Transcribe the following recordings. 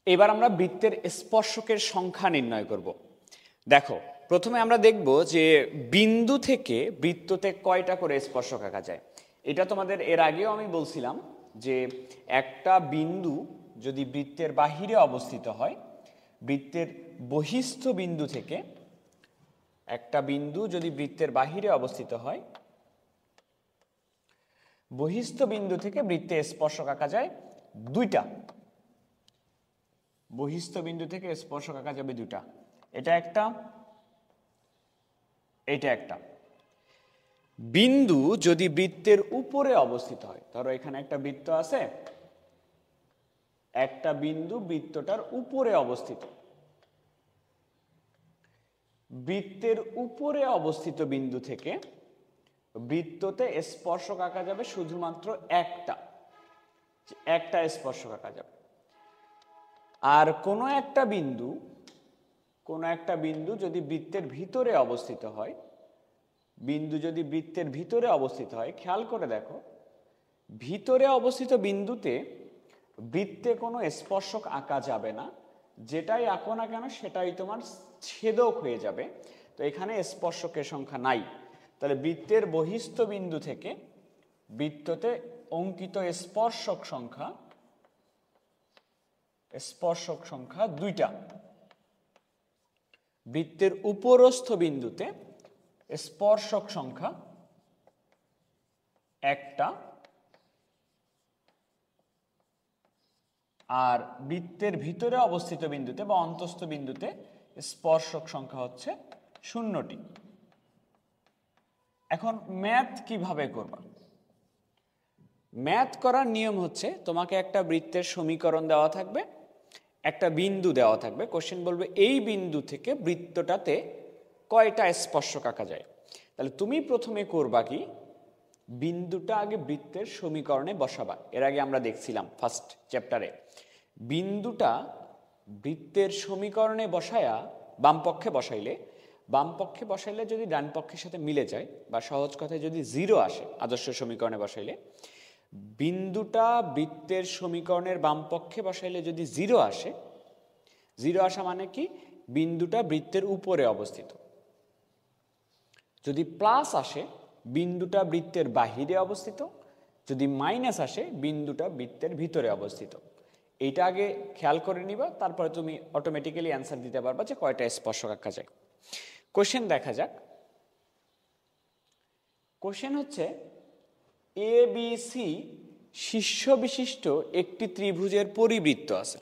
এবার আমরা বৃত্তের স্পর্শকের সংখ্যা নির্ণয় করব। দেখো, প্রথমে আমরা দেখব যে বিন্দু থেকে বৃত্ততে কয়টা করে স্পর্শক আঁকা যায়। এটা তোমাদের এর আগেও আমি বলছিলাম যে একটা বিন্দু যদি বৃত্তের বাহিরে অবস্থিত হয়, বৃত্তের বহিস্থ বিন্দু থেকে একটা বিন্দু যদি বৃত্তের বাহিরে অবস্থিত হয়, বহিস্থ বিন্দু থেকে বৃত্তে স্পর্শক আঁকা যায় দুইটা। বহিস্থ বিন্দু থেকে স্পর্শক আঁকা যাবে দুটা, এটা একটা, এটা একটা। বিন্দু যদি বৃত্তের উপরে অবস্থিত হয়, ধরো এখানে একটা বৃত্ত আছে, একটা বিন্দু বৃত্তটার উপরে অবস্থিত, বৃত্তের উপরে অবস্থিত বিন্দু থেকে বৃত্ততে স্পর্শক আঁকা যাবে শুধুমাত্র একটা, একটা স্পর্শক আঁকা যাবে। আর কোনো একটা বিন্দু যদি বৃত্তের ভিতরে অবস্থিত হয়, বিন্দু যদি বৃত্তের ভিতরে অবস্থিত হয়, খেয়াল করে দেখো, ভিতরে অবস্থিত বিন্দুতে বৃত্তে কোনো স্পর্শক আঁকা যাবে না, যেটাই আঁকো না কেন সেটাই তোমার ছেদক হয়ে যাবে। তো এখানে স্পর্শকের সংখ্যা নাই। তাহলে বৃত্তের বহিস্থ বিন্দু থেকে বৃত্ততে অঙ্কিত স্পর্শক সংখ্যা দুইটা। বৃত্তের উপরস্থ বিন্দুতে স্পর্শক সংখ্যা একটা, আর বৃত্তের ভিতরে অবস্থিত বিন্দুতে বা অন্তস্থ বিন্দুতে স্পর্শক সংখ্যা হচ্ছে 0টি। এখন ম্যাথ কিভাবে করবা? ম্যাথ করার নিয়ম হচ্ছে, তোমাকে একটা বৃত্তের সমীকরণ দেওয়া থাকবে, একটা বিন্দু দেওয়া থাকবে, কোশ্চেন বলবে এই বিন্দু থেকে বৃত্তটাতে কয়টা স্পর্শক আঁকা যায়। তাহলে তুমি প্রথমে করবা কি, বিন্দুটা আগে বৃত্তের সমীকরণে বসাবা। এর আগে আমরা দেখছিলাম ফার্স্ট চ্যাপ্টারে, বিন্দুটা বৃত্তের সমীকরণে বসায়া বাম পক্ষে বসাইলে যদি ডান পক্ষের সাথে মিলে যায়, বা সহজ কথায় যদি 0 আসে, আদর্শ সমীকরণে বসাইলে বিন্দুটা বৃত্তের সমীকরণের বাম পক্ষে বসাইলে যদি 0 আসে, 0 আসা মানে কি, বিন্দুটা বৃত্তের উপরে অবস্থিত। যদি প্লাস আসে, বিন্দুটা বৃত্তের বাহিরে অবস্থিত। যদি মাইনাস আসে, বিন্দুটা বৃত্তের ভিতরে অবস্থিত। এইটা আগে খেয়াল করে নিবা, তারপরে তুমি অটোমেটিক্যালি অ্যান্সার দিতে পারবা যে কয়টা স্পর্শক আঁকা যায়। কোশ্চেন দেখা যাক। কোশ্চেন হচ্ছে, এ বি সি শীর্ষ বিশিষ্ট একটি ত্রিভুজের পরিবৃত্ত আছে।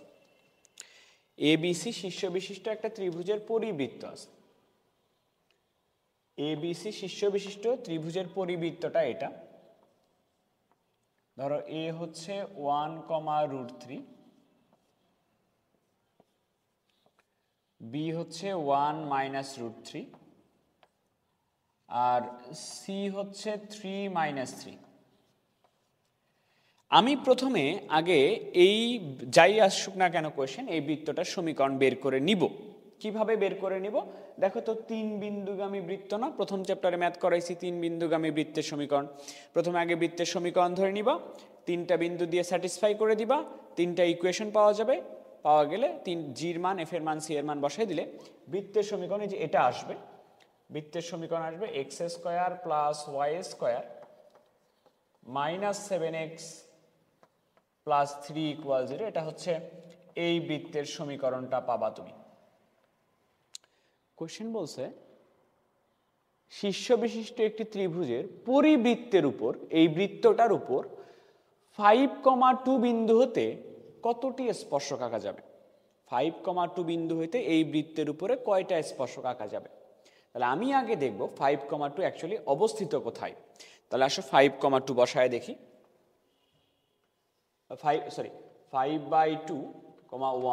এ বি সি শীর্ষ বিশিষ্ট একটা ত্রিভুজের পরিবৃত্ত আছে। এ বি সি শীর্ষ বিশিষ্ট ত্রিভুজের পরিবৃত্তটা এটা। ধরো এ হচ্ছে 1, √3, বি হচ্ছে 1 - √3, আর সি হচ্ছে 3 - 3। আমি প্রথমে আগে এই যাই আসুক না কেন কোয়েশ্চেন, এই বৃত্তটার সমীকরণ বের করে নিব। কিভাবে বের করে নিব? দেখো তো, 3 বিন্দুগামী বৃত্ত না, প্রথম চ্যাপ্টারে ম্যাথ করাইছি 3 বিন্দুগামী বৃত্তের সমীকরণ। প্রথমে আগে বৃত্তের সমীকরণ ধরে নিবা, 3টা বিন্দু দিয়ে স্যাটিসফাই করে দিবা, 3টা ইকুয়েশন পাওয়া যাবে। পাওয়া গেলে জির মান, এফ এর মান, সি এর মান বসাই দিলে বৃত্তের সমীকরণে যে এটা আসবে, বৃত্তের সমীকরণ আসবে x² + y² - 7x + 3 = 0। এটা হচ্ছে এই বৃত্তের সমীকরণটা পাবা তুমি। কোশ্চেন বলছে, শীর্ষ বিশিষ্ট একটি ত্রিভুজের পরিবৃত্তের উপর, এই বৃত্তটার উপর 5,2 বিন্দু হতে কতটি স্পর্শক আঁকা যাবে? 5,2 বিন্দু হইতে এই বৃত্তের উপরে কয়টা স্পর্শক আঁকা যাবে? তাহলে আমি আগে দেখব 5,2 অ্যাকচুয়ালি অবস্থিত কোথায়। তাহলে আসো 5,2 বসায় দেখি। 5/2,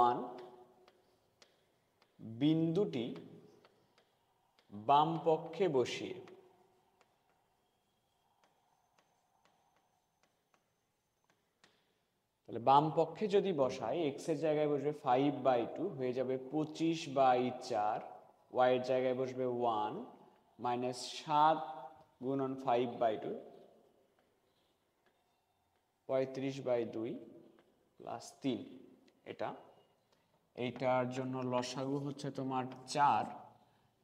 1 বিন্দুটি বাম পক্ষে বসিয়ে তাহলে বাম পক্ষে যদি বসাই, x এর জায়গায় বসবে 5/2, হয়ে যাবে 25/4, y এর জায়গায় বসবে 1 - 7 × 5/2, 35/2 + 3। এটা এইটার জন্য লসাগু হচ্ছে তোমার 4,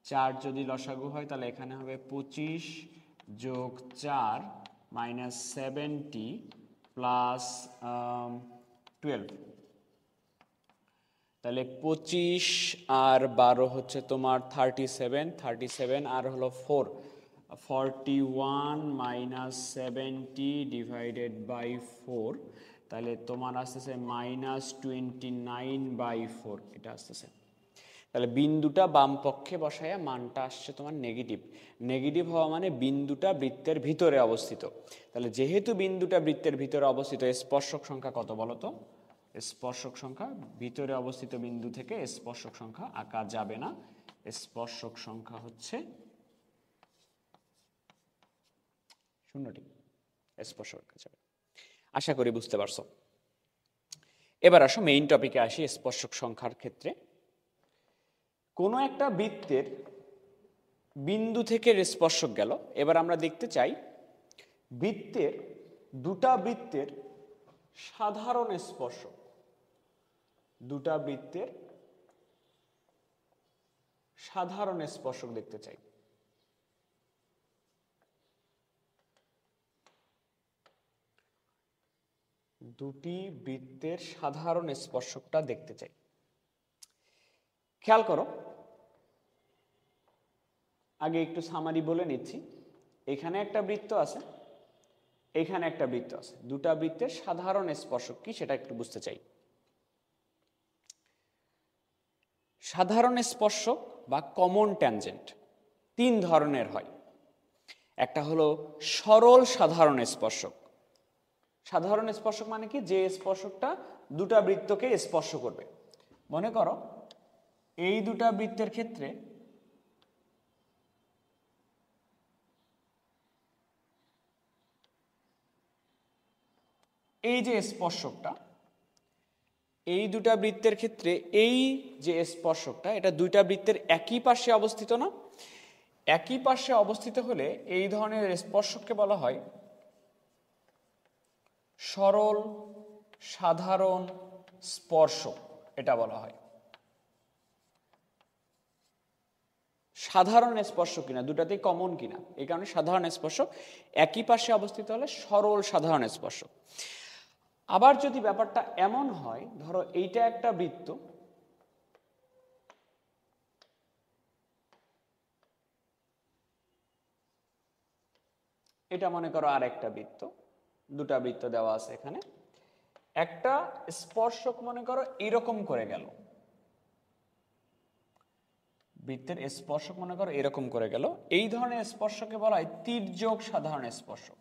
4 যদি লসাগু হয় তাহলে এখানে হবে 25 যোগ 4 মাইনাস 70 প্লাস 12, তাহলে 25 আর 12 হচ্ছে তোমার 37, 37 আর হলো 4, 41 মাইনাস 70 ডিভাইডেড বাই 4, তাহলে তোমার আসতেছে মাইনাস 29/4, এটা আসতেছে। তাহলে বিন্দুটা বাম পক্ষে বসায়া মানটা আসছে তোমার নেগেটিভ। নেগেটিভ হওয়া মানে বিন্দুটা বৃত্তের ভিতরে অবস্থিত। তাহলে যেহেতু বিন্দুটা বৃত্তের ভিতরে অবস্থিত, স্পর্শক সংখ্যা কত বলো তো? স্পর্শক সংখ্যা, ভিতরে অবস্থিত বিন্দু থেকে স্পর্শক সংখ্যা আঁকা যাবে না। স্পর্শক সংখ্যা হচ্ছে 0টি, স্পর্শক আঁকা যাবে। আশা করি বুঝতে পারছো। এবার আসো মেইন টপিকে আসি। স্পর্শক সংখ্যার ক্ষেত্রে কোনো একটা বৃত্তের বিন্দু থেকে স্পর্শক গেল। এবার আমরা দেখতে চাই বৃত্তের, দুটা বৃত্তের সাধারণ স্পর্শক, দুটা বৃত্তের সাধারণ স্পর্শক দেখতে চাই। দুটি বৃত্তের সাধারণ স্পর্শকটা দেখতে চাই। খেয়াল করো, আগে একটু সামারি বলে নিচ্ছি। এখানে একটা বৃত্ত আছে, এখানে একটা বৃত্ত আছে, দুটা বৃত্তের সাধারণ স্পর্শক কি সেটা একটু বুঝতে চাই। সাধারণ স্পর্শক বা কমন ট্যানজেন্ট 3 ধরনের হয়। একটা হলো সরল সাধারণ স্পর্শক। সাধারণ স্পর্শক মানে কি? যে স্পর্শকটা দুটা বৃত্তকে স্পর্শ করবে। মনে করো এই দুটা বৃত্তের ক্ষেত্রে এই যে স্পর্শকটা, এই দুটা বৃত্তের ক্ষেত্রে এই যে স্পর্শকটা, এটা দুইটা বৃত্তের একই পাশে অবস্থিত না? একই পাশে অবস্থিত হলে এই ধরনের স্পর্শককে বলা হয় সরল সাধারণ স্পর্শক, এটা বলা হয়। সাধারণ স্পর্শক কিনা, দুটাতেই কমন কিনা, এই কারণে সাধারণ স্পর্শক। একই পাশে অবস্থিত হলে সরল সাধারণ স্পর্শক। আবার যদি ব্যাপারটা এমন হয়, ধরো এইটা একটা বৃত্ত, এটা মনে করো আর একটা বৃত্ত, দুটা বৃত্ত দেওয়া আছে এখানে। একটা স্পর্শক মনে করো এরকম করে গেল, বৃত্তের স্পর্শক মনে করো এরকম করে গেল। এই ধরনের স্পর্শকে বলা হয় তির্যক সাধারণ স্পর্শক।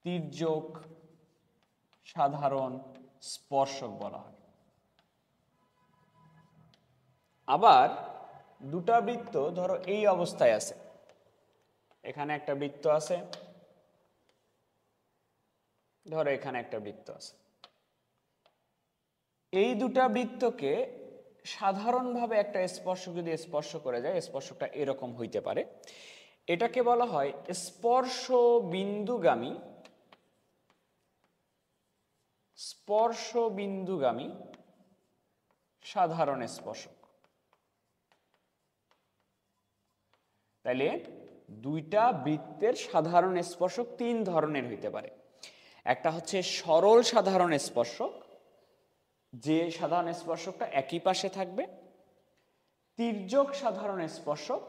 তির্যক সাধারণ স্পর্শক বলা হয়। আবার দুটা বৃত্ত ধরো এই অবস্থায় আছে, এখানে একটা বৃত্ত আছে, ধরো এখানে একটা বৃত্ত আছে। এই দুটা বৃত্তকে সাধারণভাবে একটা স্পর্শক যদি স্পর্শ করে যায়, স্পর্শকটা এরকম হইতে পারে। এটাকে বলা হয় স্পর্শ বিন্দুগামী, স্পর্শ বিন্দুগামী সাধারণ স্পর্শক। তাইলে দুইটা বৃত্তের সাধারণ স্পর্শক 3 ধরনের হইতে পারে। একটা হচ্ছে সরল সাধারণ স্পর্শক, যে সাধারণ স্পর্শকটা একই পাশে থাকবে। তির্যক সাধারণ স্পর্শক,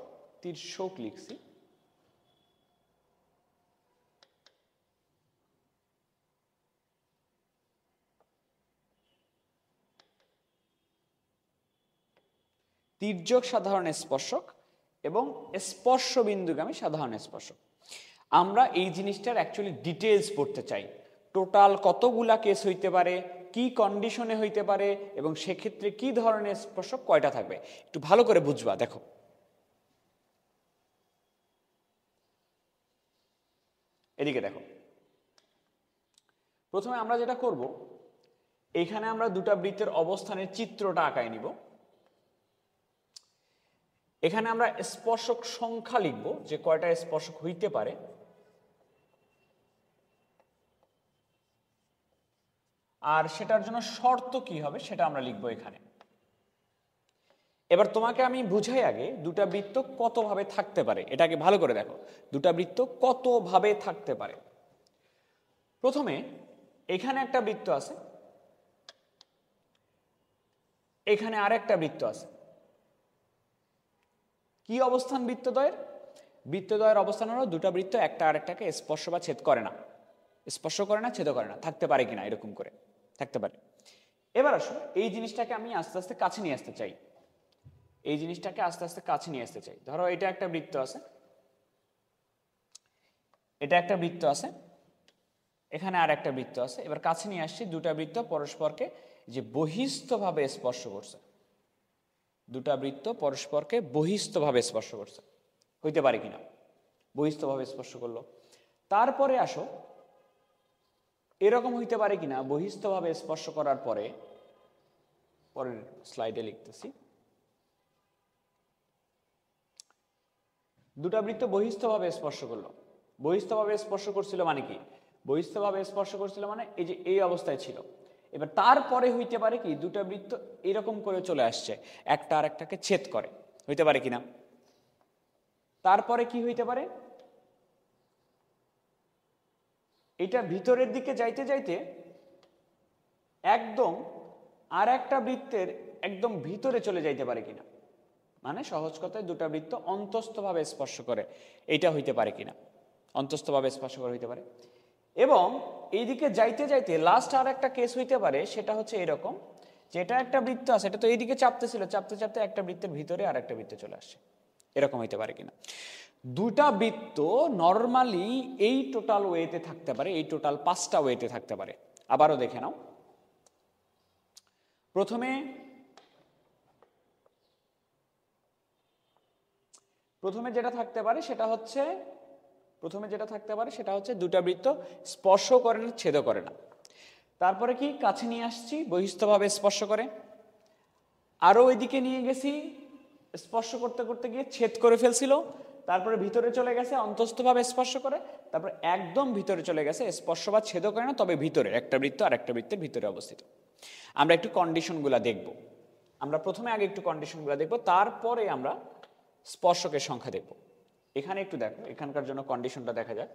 তির্যক লিখছি। তির্যক সাধারণ স্পর্শক এবং স্পর্শ বিন্দুগামী সাধারণ স্পর্শক। আমরা এই জিনিসটার অ্যাকচুয়ালি ডিটেলস পড়তে চাই। টোটাল কতগুলা কেস হইতে পারে, কি কন্ডিশনে হইতে পারে, এবং সেক্ষেত্রে কি ধরনের স্পর্শক কয়টা থাকবে, একটু ভালো করে বুঝবা। দেখো এদিকে দেখো, প্রথমে আমরা যেটা করব, এখানে আমরা দুটা বৃত্তের অবস্থানের চিত্রটা আঁকায় নিব। এখানে আমরা স্পর্শক সংখ্যা লিখব, যে কয়টা স্পর্শক হইতে পারে। আর সেটার জন্য শর্ত কি হবে সেটা আমরা লিখবো এখানে। এবার তোমাকে আমি বুঝাই আগে দুটা বৃত্ত কতভাবে থাকতে পারে, এটাকে ভালো করে দেখো। দুটা বৃত্ত কতভাবে থাকতে পারে। প্রথমে এখানে একটা বৃত্ত আছে, এখানে আরেকটা বৃত্ত আছে। কি অবস্থান বৃত্তদ্বয়ের? বৃত্তদ্বয়ের অবস্থান হলো দুটা বৃত্ত একটা আরেকটাকে স্পর্শ বা ছেদ করে না, স্পর্শ করে না, ছেদ করে না। থাকতে পারে কিনা এরকম করে থাকতে পারে। এবার আসো এই জিনিসটাকে আমি আস্তে আস্তে কাছে নিয়ে আসতে চাই, এই জিনিসটাকে আস্তে আস্তে কাছে নিয়ে আসতে চাই। ধরো এটা একটা বৃত্ত আছে, এটা একটা বৃত্ত আছে, এখানে আর একটা বৃত্ত আছে। এবার কাছে নিয়ে আসছি, দুটা বৃত্ত পরস্পরকে যে বহিস্থভাবে স্পর্শ করছে, দুটা বৃত্ত পরস্পরকে বহিস্থভাবে স্পর্শ করছে, হইতে পারে কিনা? বহিস্থভাবে স্পর্শ করলো। তারপরে আসো এরকম হইতে পারে কিনা বহিস্থভাবে স্পর্শ করার পরে, পরের স্লাইডে লিখতেছি, দুটা বৃত্ত বহিস্থভাবে স্পর্শ করলো। বহিস্থভাবে স্পর্শ করছিল মানে কি? বহিস্থভাবে স্পর্শ করছিল মানে এই যে এই অবস্থায় ছিল। এবার তারপরে হইতে পারে কি দুটা বৃত্ত এরকম করে চলে আসছে, একটা আর একটাকে ছেদ করে, হইতে পারে কিনা? তারপরে কি হইতে পারে, এটা ভিতরের দিকে যাইতে যাইতে একদম আর একটা বৃত্তের একদম ভিতরে চলে যাইতে পারে কিনা, মানে সহজ কথায় দুটা বৃত্ত অন্তস্থভাবে স্পর্শ করে, এইটা হইতে পারে কিনা? অন্তস্থভাবে স্পর্শ করে হইতে পারে। এবং এইদিকে যাইতে যাইতে লাস্ট আর একটা কেস হইতে পারে, সেটা হচ্ছে এরকম, যেটা একটা বৃত্ত আছে, এটা তো এইদিকে চাপতেছিল, চাপতে চাপতে একটা বৃত্তের ভিতরে আর একটা বৃত্তে চলে আসছে, এরকম হইতে পারে কিনা? দুটা বৃত্ত নর্মালি এই টোটাল ওয়েতে থাকতে পারে, এই টোটাল 5টা ওয়েতে থাকতে পারে। আবারও দেখে নাও। প্রথমে যেটা থাকতে পারে সেটা হচ্ছে দুটা বৃত্ত স্পর্শ করে না, ছেদ করে না। তারপরে কি কাছে নিয়ে আসছি, বহিস্থভাবে স্পর্শ করে। আরো ওইদিকে নিয়ে গেছি, স্পর্শ করতে করতে গিয়ে ছেদ করে ফেলছিল, তারপরে ভিতরে চলে গেছে অন্তস্থভাবে স্পর্শ করে, তারপরে একদম ভিতরে চলে গেছে, স্পর্শ বা ছেদ করে না, তবে ভিতরে একটা বৃত্ত আর একটা বৃত্তের ভিতরে অবস্থিত। আমরা একটু কন্ডিশনগুলো দেখব। আমরা প্রথমে আগে একটু কন্ডিশনগুলো দেখব, তারপরে আমরা স্পর্শকের সংখ্যা দেখব। এখানে একটু দেখো, এখানকার জন্য কন্ডিশনটা দেখা যাক।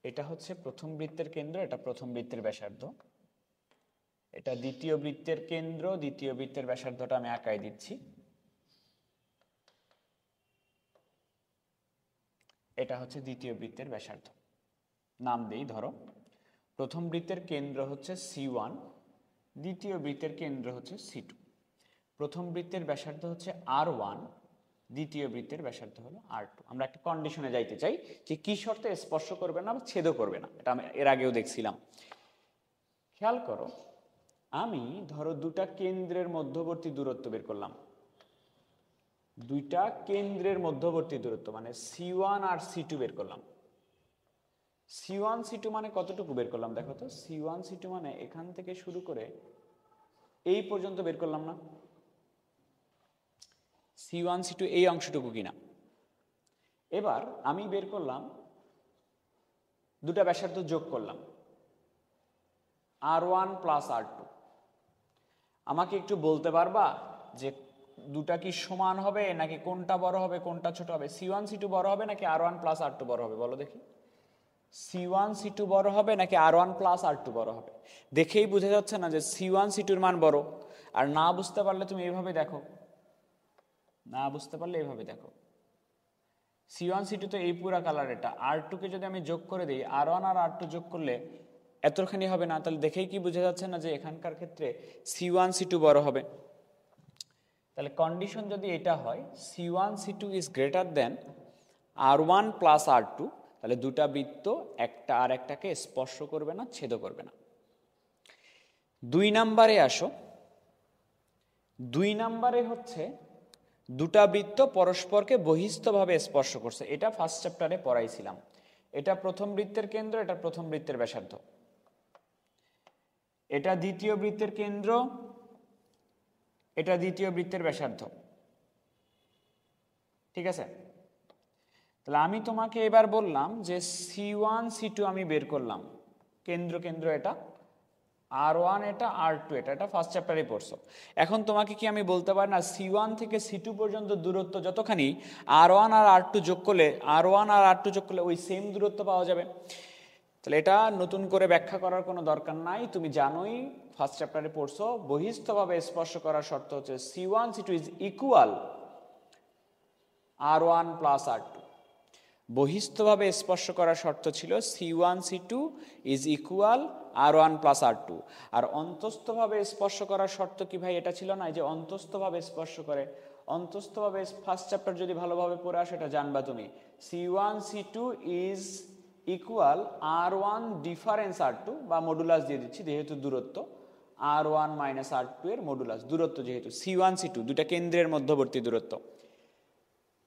এটা হচ্ছে প্রথম বৃত্তের কেন্দ্র, এটা প্রথম বৃত্তের ব্যাসার্ধ, এটা দ্বিতীয় বৃত্তের কেন্দ্র, দ্বিতীয় বৃত্তের ব্যাসার্ধটা আমি আঁকাই দিচ্ছি। এটা হচ্ছে দ্বিতীয় বৃত্তের ব্যাসার্ধ, নাম দেই। ধরো প্রথম বৃত্তের কেন্দ্র হচ্ছে C1, দ্বিতীয় বৃত্তের কেন্দ্র হচ্ছে C2। প্রথম বৃত্তের ব্যাসার্ধ হচ্ছে R1, দ্বিতীয় বৃত্তের ব্যাসার্ধ হলো R2। আমরা একটা কন্ডিশনে যাইতে চাই যে কি শর্তে স্পর্শ করবে না বা ছেদও করবে না, এটা আমি এর আগেও দেখছিলাম। খেয়াল করো, আমি ধরো দুটা কেন্দ্রের মধ্যবর্তী দূরত্ব বের করলাম, দুইটা কেন্দ্রের মধ্যবর্তী দূরত্ব মানে C1 আর C2 বের করলাম। C1 C2 মানে কতটুকু বের করলাম দেখো তো। C1 C2 মানে এখান থেকে শুরু করে এই পর্যন্ত বের করলাম না? C1 C2 এই অংশটুকু কিনা। এবার আমি বের করলাম, দুটা ব্যাসার্ধ যোগ করলাম, R1 প্লাস R2। আমাকে একটু বলতে পারবা যে দুটা কি সমান হবে নাকি কোনটা বড় হবে কোনটা ছোট হবে? C1 C2 বড় হবে নাকি R1 প্লাস R2 বড় হবে? বলো দেখি। C1 C2 বড় হবে নাকি R1 প্লাস R2 বড় হবে? দেখেই বোঝা যাচ্ছে না যে C1 C2 এর মান বড়? আর না বুঝতে পারলে তুমি এইভাবে দেখো, না বুঝতে পারলে এইভাবে দেখো। C1 C2 তো এই পুরা কালার, এটা R2 কে যদি আমি যোগ করে দিই, R1 আর R2 যোগ করলে এতখানি হবে না? তাহলে দেখেই কি বোঝা যাচ্ছে না যে এখানকার ক্ষেত্রে C1 C2 বড় হবে? তাহলে কন্ডিশন যদি এটা হয় C1 C2 is greater than R1 plus R2, তাহলে দুটা বৃত্ত একটা আর একটাকে স্পর্শ করবে না, ছেদ করবে না। 2 নম্বরে আসো। 2 নম্বরে হচ্ছে দুটা বৃত্ত পরস্পরকে বহিস্থভাবে স্পর্শ করছে, এটা ফার্স্ট চ্যাপ্টারে পড়াইছিলাম। এটা প্রথম বৃত্তের কেন্দ্র, এটা প্রথম বৃত্তের ব্যাসার্ধ, এটা দ্বিতীয় বৃত্তের কেন্দ্র, এটা দ্বিতীয় বৃত্তের ব্যাসার্ধ। ঠিক আছে? তাহলে আমি তোমাকে এবার বললাম যে C1 C2 আমি বের করলাম, কেন্দ্র কেন্দ্র এটা, R1 এটা, R2 এটা, এটা ফার্স্ট চ্যাপ্টারে পড়ছো। এখন তোমাকে কি আমি বলতে পারি না C1 থেকে C2 পর্যন্ত দূরত্ব যতখানি R1 আর R2 যোগ করলে, R1 আর R2 যোগ করলে ওই সেম দূরত্ব পাওয়া যাবে। তাহলে এটা নতুন করে ব্যাখ্যা করার কোনো দরকার নাই, তুমি জানোই, ফার্স্ট চ্যাপ্টারে পড়ছো। বহিস্থভাবে স্পর্শ করার শর্ত হচ্ছে C1 C2 is equal R1 plus R2। বহিস্থভাবে স্পর্শ করার শর্ত ছিল C1 C2 is equal R1 plus R2। আর অন্তস্থভাবে স্পর্শ করার শর্ত কি ভাই? এটা ছিল না যে অন্তস্থভাবে স্পর্শ করে। অন্তস্থভাবে ফার্স্ট চ্যাপ্টার যদি ভালোভাবে পড়ে আসো এটা জানবা তুমি, C1 C2 is equal R1 difference R2, বা মডুলাস দিয়ে দিচ্ছি যেহেতু দূরত্ব, R1 মাইনাস R2 এর মডুলাস, দূরত্ব যেহেতু C1 C2 দুটা কেন্দ্রের মধ্যবর্তী দূরত্ব।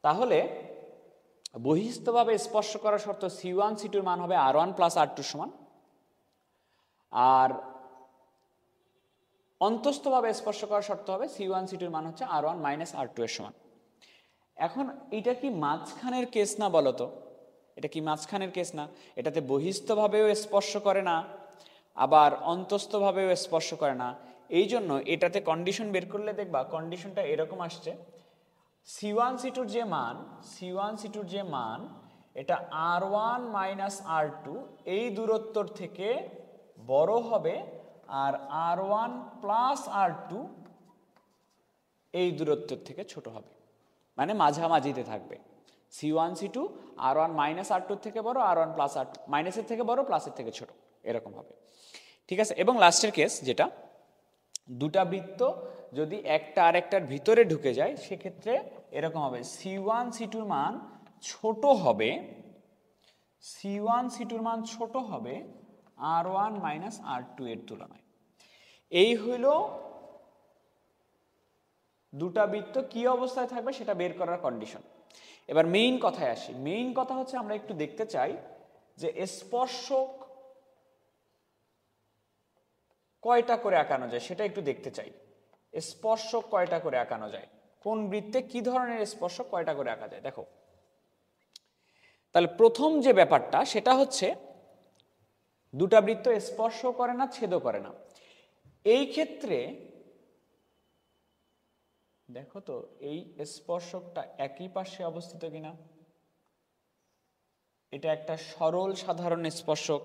তাহলে বহিস্থভাবে স্পর্শ করার শর্ত C1 C2 এর মান হবে R1 প্লাস R2 সমান, আর অন্তস্থভাবে স্পর্শ করার শর্ত হবে C1 C2 এর মান হচ্ছে R1 মাইনাস R2 এর সমান। এখন এটা কি মাঝখানের কেস না বলো তো? এটা কি মাঝখানের কেস না? এটাতে বহিস্থভাবেও স্পর্শ করে না, আবার অন্তস্থভাবেও স্পর্শ করে না। এই জন্য এটাতে কন্ডিশন বের করলে দেখবা কন্ডিশনটা এরকম আসছে, C1 C2 যে মান, C1 C2 যে মান এটা R1 মাইনাস R2 এই দূরত্বর থেকে বড় হবে, আর R1 প্লাস R2 এই দূরত্বের থেকে ছোট হবে, মানে মাঝামাঝিতে থাকবে। C1 C2 R1 minus R2 থেকে বড়, R1 প্লাস R2 মাইনাসের থেকে বড়, প্লাসের থেকে ছোট, এরকম হবে। ঠিক আছে? এবং লাস্টের কেস যেটা, দুটা বৃত্ত যদি একটা আরেকটার ভিতরে ঢুকে যায় সেক্ষেত্রে এরকম হবে, C1 C2 এর মান ছোট হবে, C1 C2 এর মান ছোট হবে R1 মাইনাস R2 এর তুলনায়। এই হইল দুটা বৃত্ত কি অবস্থায় থাকবে সেটা বের করার কন্ডিশন। এবার মেইন কথায় আসি। মেইন কথা হচ্ছে আমরা একটু দেখতে চাই যে স্পর্শক কয়টা করে আঁকানো যায় সেটা একটু দেখতে চাই। স্পর্শক কয়টা করে আঁকানো যায়, কোন বৃত্তে কি ধরনের স্পর্শক কয়টা করে আঁকা যায়। দেখো, তাহলে প্রথম যে ব্যাপারটা সেটা হচ্ছে দুটা বৃত্ত স্পর্শ করে না, ছেদও করে না। এই ক্ষেত্রে দেখো তো এই স্পর্শকটা একই পাশে অবস্থিত কিনা। এটা একটা সরল সাধারণ স্পর্শক।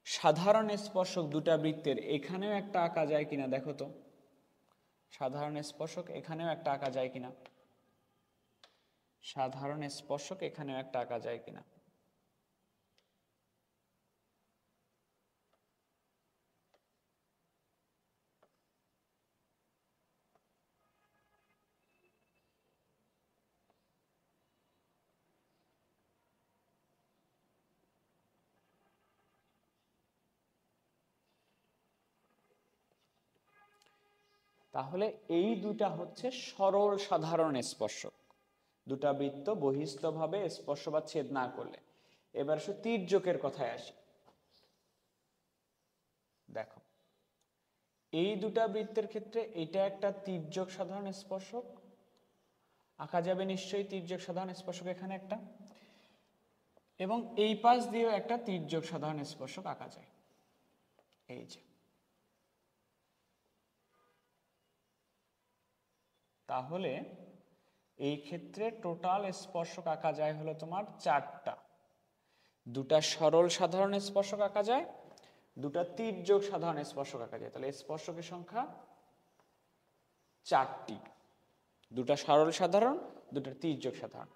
সাধারণ স্পর্শক দুটা বৃত্তের এখানেও একটা আঁকা যায় কিনা দেখো তো, সাধারণ স্পর্শক এখানেও একটা আঁকা যায় কিনা, সাধারণ স্পর্শক এখানেও একটা আঁকা যায় কিনা। তাহলে এই দুটা হচ্ছে সরল সাধারণ স্পর্শক, দুটা বৃত্ত বহিস্থভাবে স্পর্শ বা ছেদ না করলে। এবার সে তির্যকের কথায় আসি। দেখো, এই দুটা বৃত্তের ক্ষেত্রে এটা একটা তির্যক সাধারণ স্পর্শক আঁকা যাবে নিশ্চয়ই, তির্যক সাধারণ স্পর্শক এখানে একটা, এবং এই পাশ দিয়েও একটা তির্যক সাধারণ স্পর্শক আঁকা যায়, এই যে। তাহলে এই ক্ষেত্রে টোটাল স্পর্শক আঁকা যায় হলো তোমার চারটা। দুটা সরল সাধারণ স্পর্শক আঁকা যায়, দুটা তির্যক সাধারণ স্পর্শক আঁকা যায়। তাহলে স্পর্শকের সংখ্যা চারটি, দুটা সরল সাধারণ, দুটা তির্যক সাধারণ।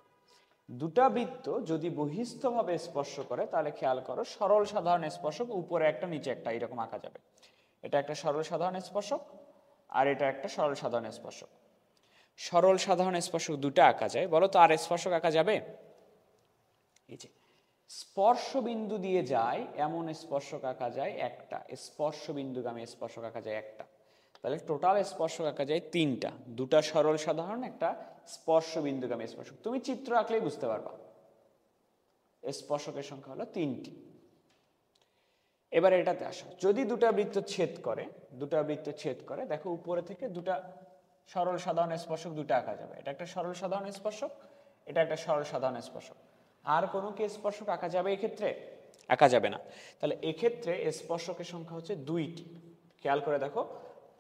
দুটা বৃত্ত যদি বহিস্থভাবে স্পর্শ করে তাহলে খেয়াল করো, সরল সাধারণ স্পর্শক উপরে একটা নিচে একটা এরকম আঁকা যাবে। এটা একটা সরল সাধারণ স্পর্শক আর এটা একটা সরল সাধারণ স্পর্শক। সরল সাধারণ স্পর্শক দুটো আঁকা যায়, বলো তো আর স্পর্শক আঁকা যাবে? এই যে স্পর্শ বিন্দু দিয়ে যায় এমন স্পর্শক আঁকা যায় একটা, স্পর্শ বিন্দুগামী স্পর্শক আঁকা যায় একটা। তাহলে টোটাল স্পর্শক আঁকা যায় তিনটা, দুটা সরল সাধারণ, একটা স্পর্শ বিন্দুগামী স্পর্শক। তুমি চিত্র আঁকলেই বুঝতে পারবা স্পর্শকের সংখ্যা হলো তিনটি। এবার এটাতে আসো, যদি দুটা বৃত্ত ছেদ করে, দুটা বৃত্ত ছেদ করে, দেখো উপরে থেকে দুটা সরল সাধারণ স্পর্শক দুটো আঁকা যাবে। এটা একটা সরল সাধারণ স্পর্শক এটা একটা সরল সাধারণ স্পর্শক। আর কোনো কি স্পর্শক আঁকা যাবে এক্ষেত্রে? আঁকা যাবে না। তাহলে এক্ষেত্রে স্পর্শকের সংখ্যা হচ্ছে 2টি। খেয়াল করে দেখো,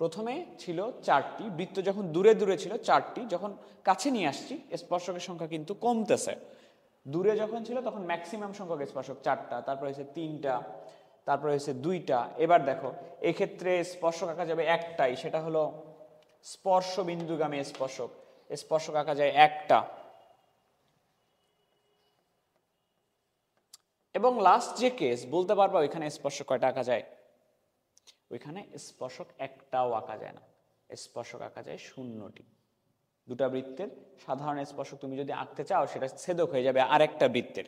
প্রথমে ছিল 4টি, বৃত্ত যখন দূরে দূরে ছিল 4টি, যখন কাছে নিয়ে আসছি স্পর্শকের সংখ্যা কিন্তু কমতেছে। দূরে যখন ছিল তখন ম্যাক্সিমাম সংখ্যক স্পর্শক 4টা, তারপর হয়েছে 3টা, তারপর হয়েছে 2টা। এবার দেখো এক্ষেত্রে স্পর্শক আঁকা যাবে একটাই, সেটা হলো স্পর্শ বিন্দুগামী স্পর্শক। স্পর্শক আঁকা যায় একটা। এবং লাস্ট যে কেস বলতে পারবা ওইখানে স্পর্শক কয়টা আঁকা যায়? ওইখানে স্পর্শক একটাও আঁকা যায় না, স্পর্শক আঁকা যায় 0টি। দুটা বৃত্তের সাধারণ স্পর্শক তুমি যদি আঁকতে চাও সেটা ছেদক হয়ে যাবে আরেকটা বৃত্তের,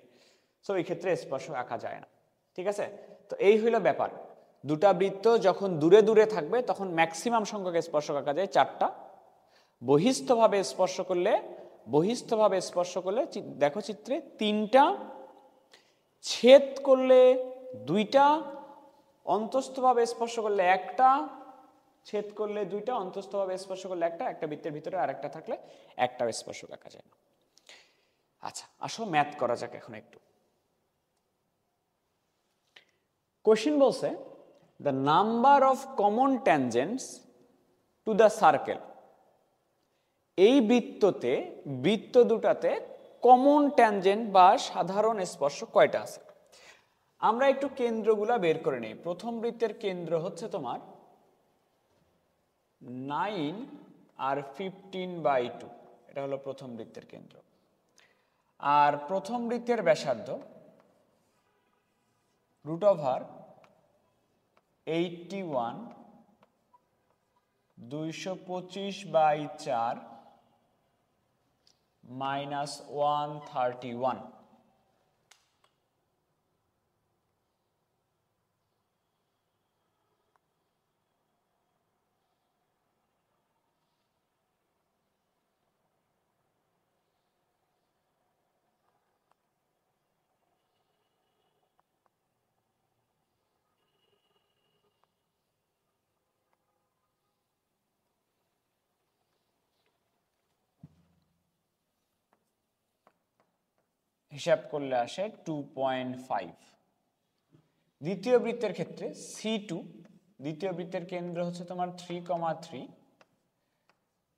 সো এই ক্ষেত্রে স্পর্শক আঁকা যায় না। ঠিক আছে, তো এই হইল ব্যাপার। দুটা বৃত্ত যখন দূরে দূরে থাকবে তখন ম্যাক্সিমাম সংখ্যক স্পর্শক আঁকা যায় 4টা। বহিস্থভাবে স্পর্শ করলে দেখো চিত্রে 3টা, ছেদ করলে 2টা, অন্তস্থভাবে স্পর্শ করলে 1টা, ছেদ করলে 2টা, অন্তস্থভাবে স্পর্শ করলে 1টা, একটা বৃত্তের ভিতরে আরেকটা থাকলে একটাও স্পর্শক আঁকা যায় না। আচ্ছা, আসো ম্যাথ করা যাক এখন একটু। কোশ্চেন বলছে the number of common tangents to the circle. এই বৃত্ত দুটাতে কমন ট্যানজেন্ট বা সাধারণ স্পর্শক কয়টা আছে? আমরা একটু কেন্দ্রগুলা বের করে নিই। প্রথম বৃত্তের কেন্দ্র হচ্ছে তোমার 9 আর 15/2, এটা হলো প্রথম বৃত্তের কেন্দ্র। আর প্রথম বৃত্তের ব্যাসার্ধ √81 225/4 -131। হিসাব করলে আসে 2.5। দ্বিতীয় বৃত্তের ক্ষেত্রে C2, দ্বিতীয় বৃত্তের কেন্দ্র হচ্ছে তোমার 3,3,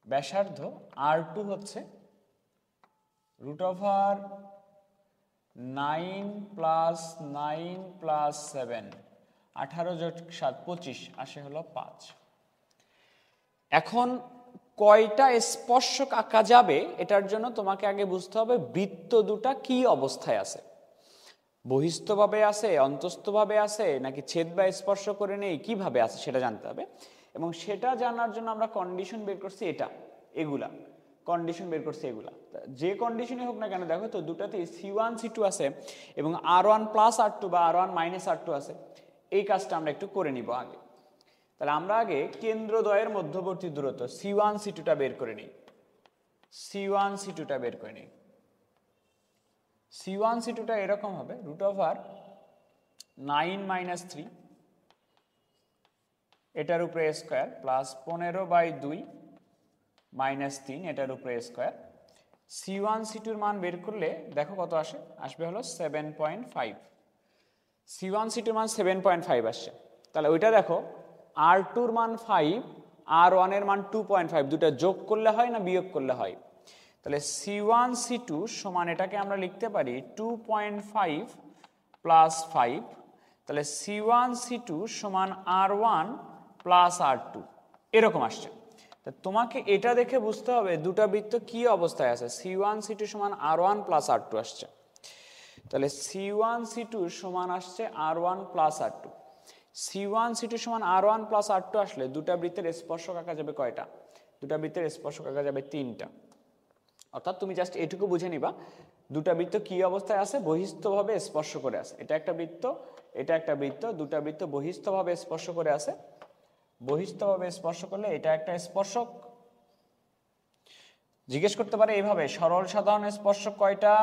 ব্যাসার্ধ R2 হচ্ছে √9 + 9 + 7, 18 + 7 25, আসে হলো 5। এখন কয়টা স্পর্শক আঁকা যাবে এটার জন্য তোমাকে আগে বুঝতে হবে বৃত্ত দুটা কি অবস্থায় আছে, বহিস্থভাবে আছে, অন্তস্থভাবে আছে, নাকি ছেদ বা স্পর্শ করে নেই, কিভাবে আছে সেটা জানতে হবে। এবং সেটা জানার জন্য আমরা কন্ডিশন বের করছি, এগুলা কন্ডিশন বের করছি। এগুলা যে কন্ডিশনে হোক না কেন, দেখো তো দুটাতে C1 C2 আছে এবং R1 + R2 বা R1 - R2 আছে। এই কাজটা আমরা একটু করে নিব আগে। তাহলে আমরা আগে কেন্দ্রদ্বয়ের মধ্যবর্তী দূরত্ব C1 C2টা বের করে নিই। C1 C2টা বের করে নিই। C1 C2টা এরকম হবে √9 - 3 এটার উপরে স্কয়ার প্লাস 15/2 -3 এটার উপরে স্কয়ার। C1 C2 এর মান বের করলে দেখো কত আসে, আসবে হলো 7.5। C1 C2 এর মান 7.5 আসছে। তাহলে ওইটা দেখো R2 এর মান 5, R1 এর মান 2.5, দুটো যোগ করলে হয় না বিয়োগ করলে হয়? তাহলে C1 C2 সমান এটাকে আমরা লিখতে পারি 2.5 + 5। তাহলে C1 C2 সমান R1 + R2 এরকম আসছে। তা তোমাকে এটা দেখে বুঝতে হবে দুটা বৃত্ত কি অবস্থায় আছে। C1 C2 সমান R1 + R2 আসছে। তাহলে C1 C2 সমান আসছে R1 + R2। C1 C2 সমান R1 + R2 আসলে দুটা বৃত্তের স্পর্শক আঁকা যাবে কয়টা? দুটা বৃত্তের স্পর্শক আঁকা যাবে 3টা। অর্থাৎ তুমি জাস্ট এটুকু বুঝে নিবা দুটা বৃত্ত কি অবস্থায় আছে, বহিস্থভাবে স্পর্শ করে আছে। এটা একটা বৃত্ত, এটা একটা বৃত্ত, দুটা বৃত্ত বহিস্থভাবে স্পর্শ করে আছে। বহিস্থভাবে স্পর্শ করলে এটা একটা স্পর্শক। জিজ্ঞেস করতে পারে এইভাবে, সরল সাধারণ স্পর্শক কয়টা,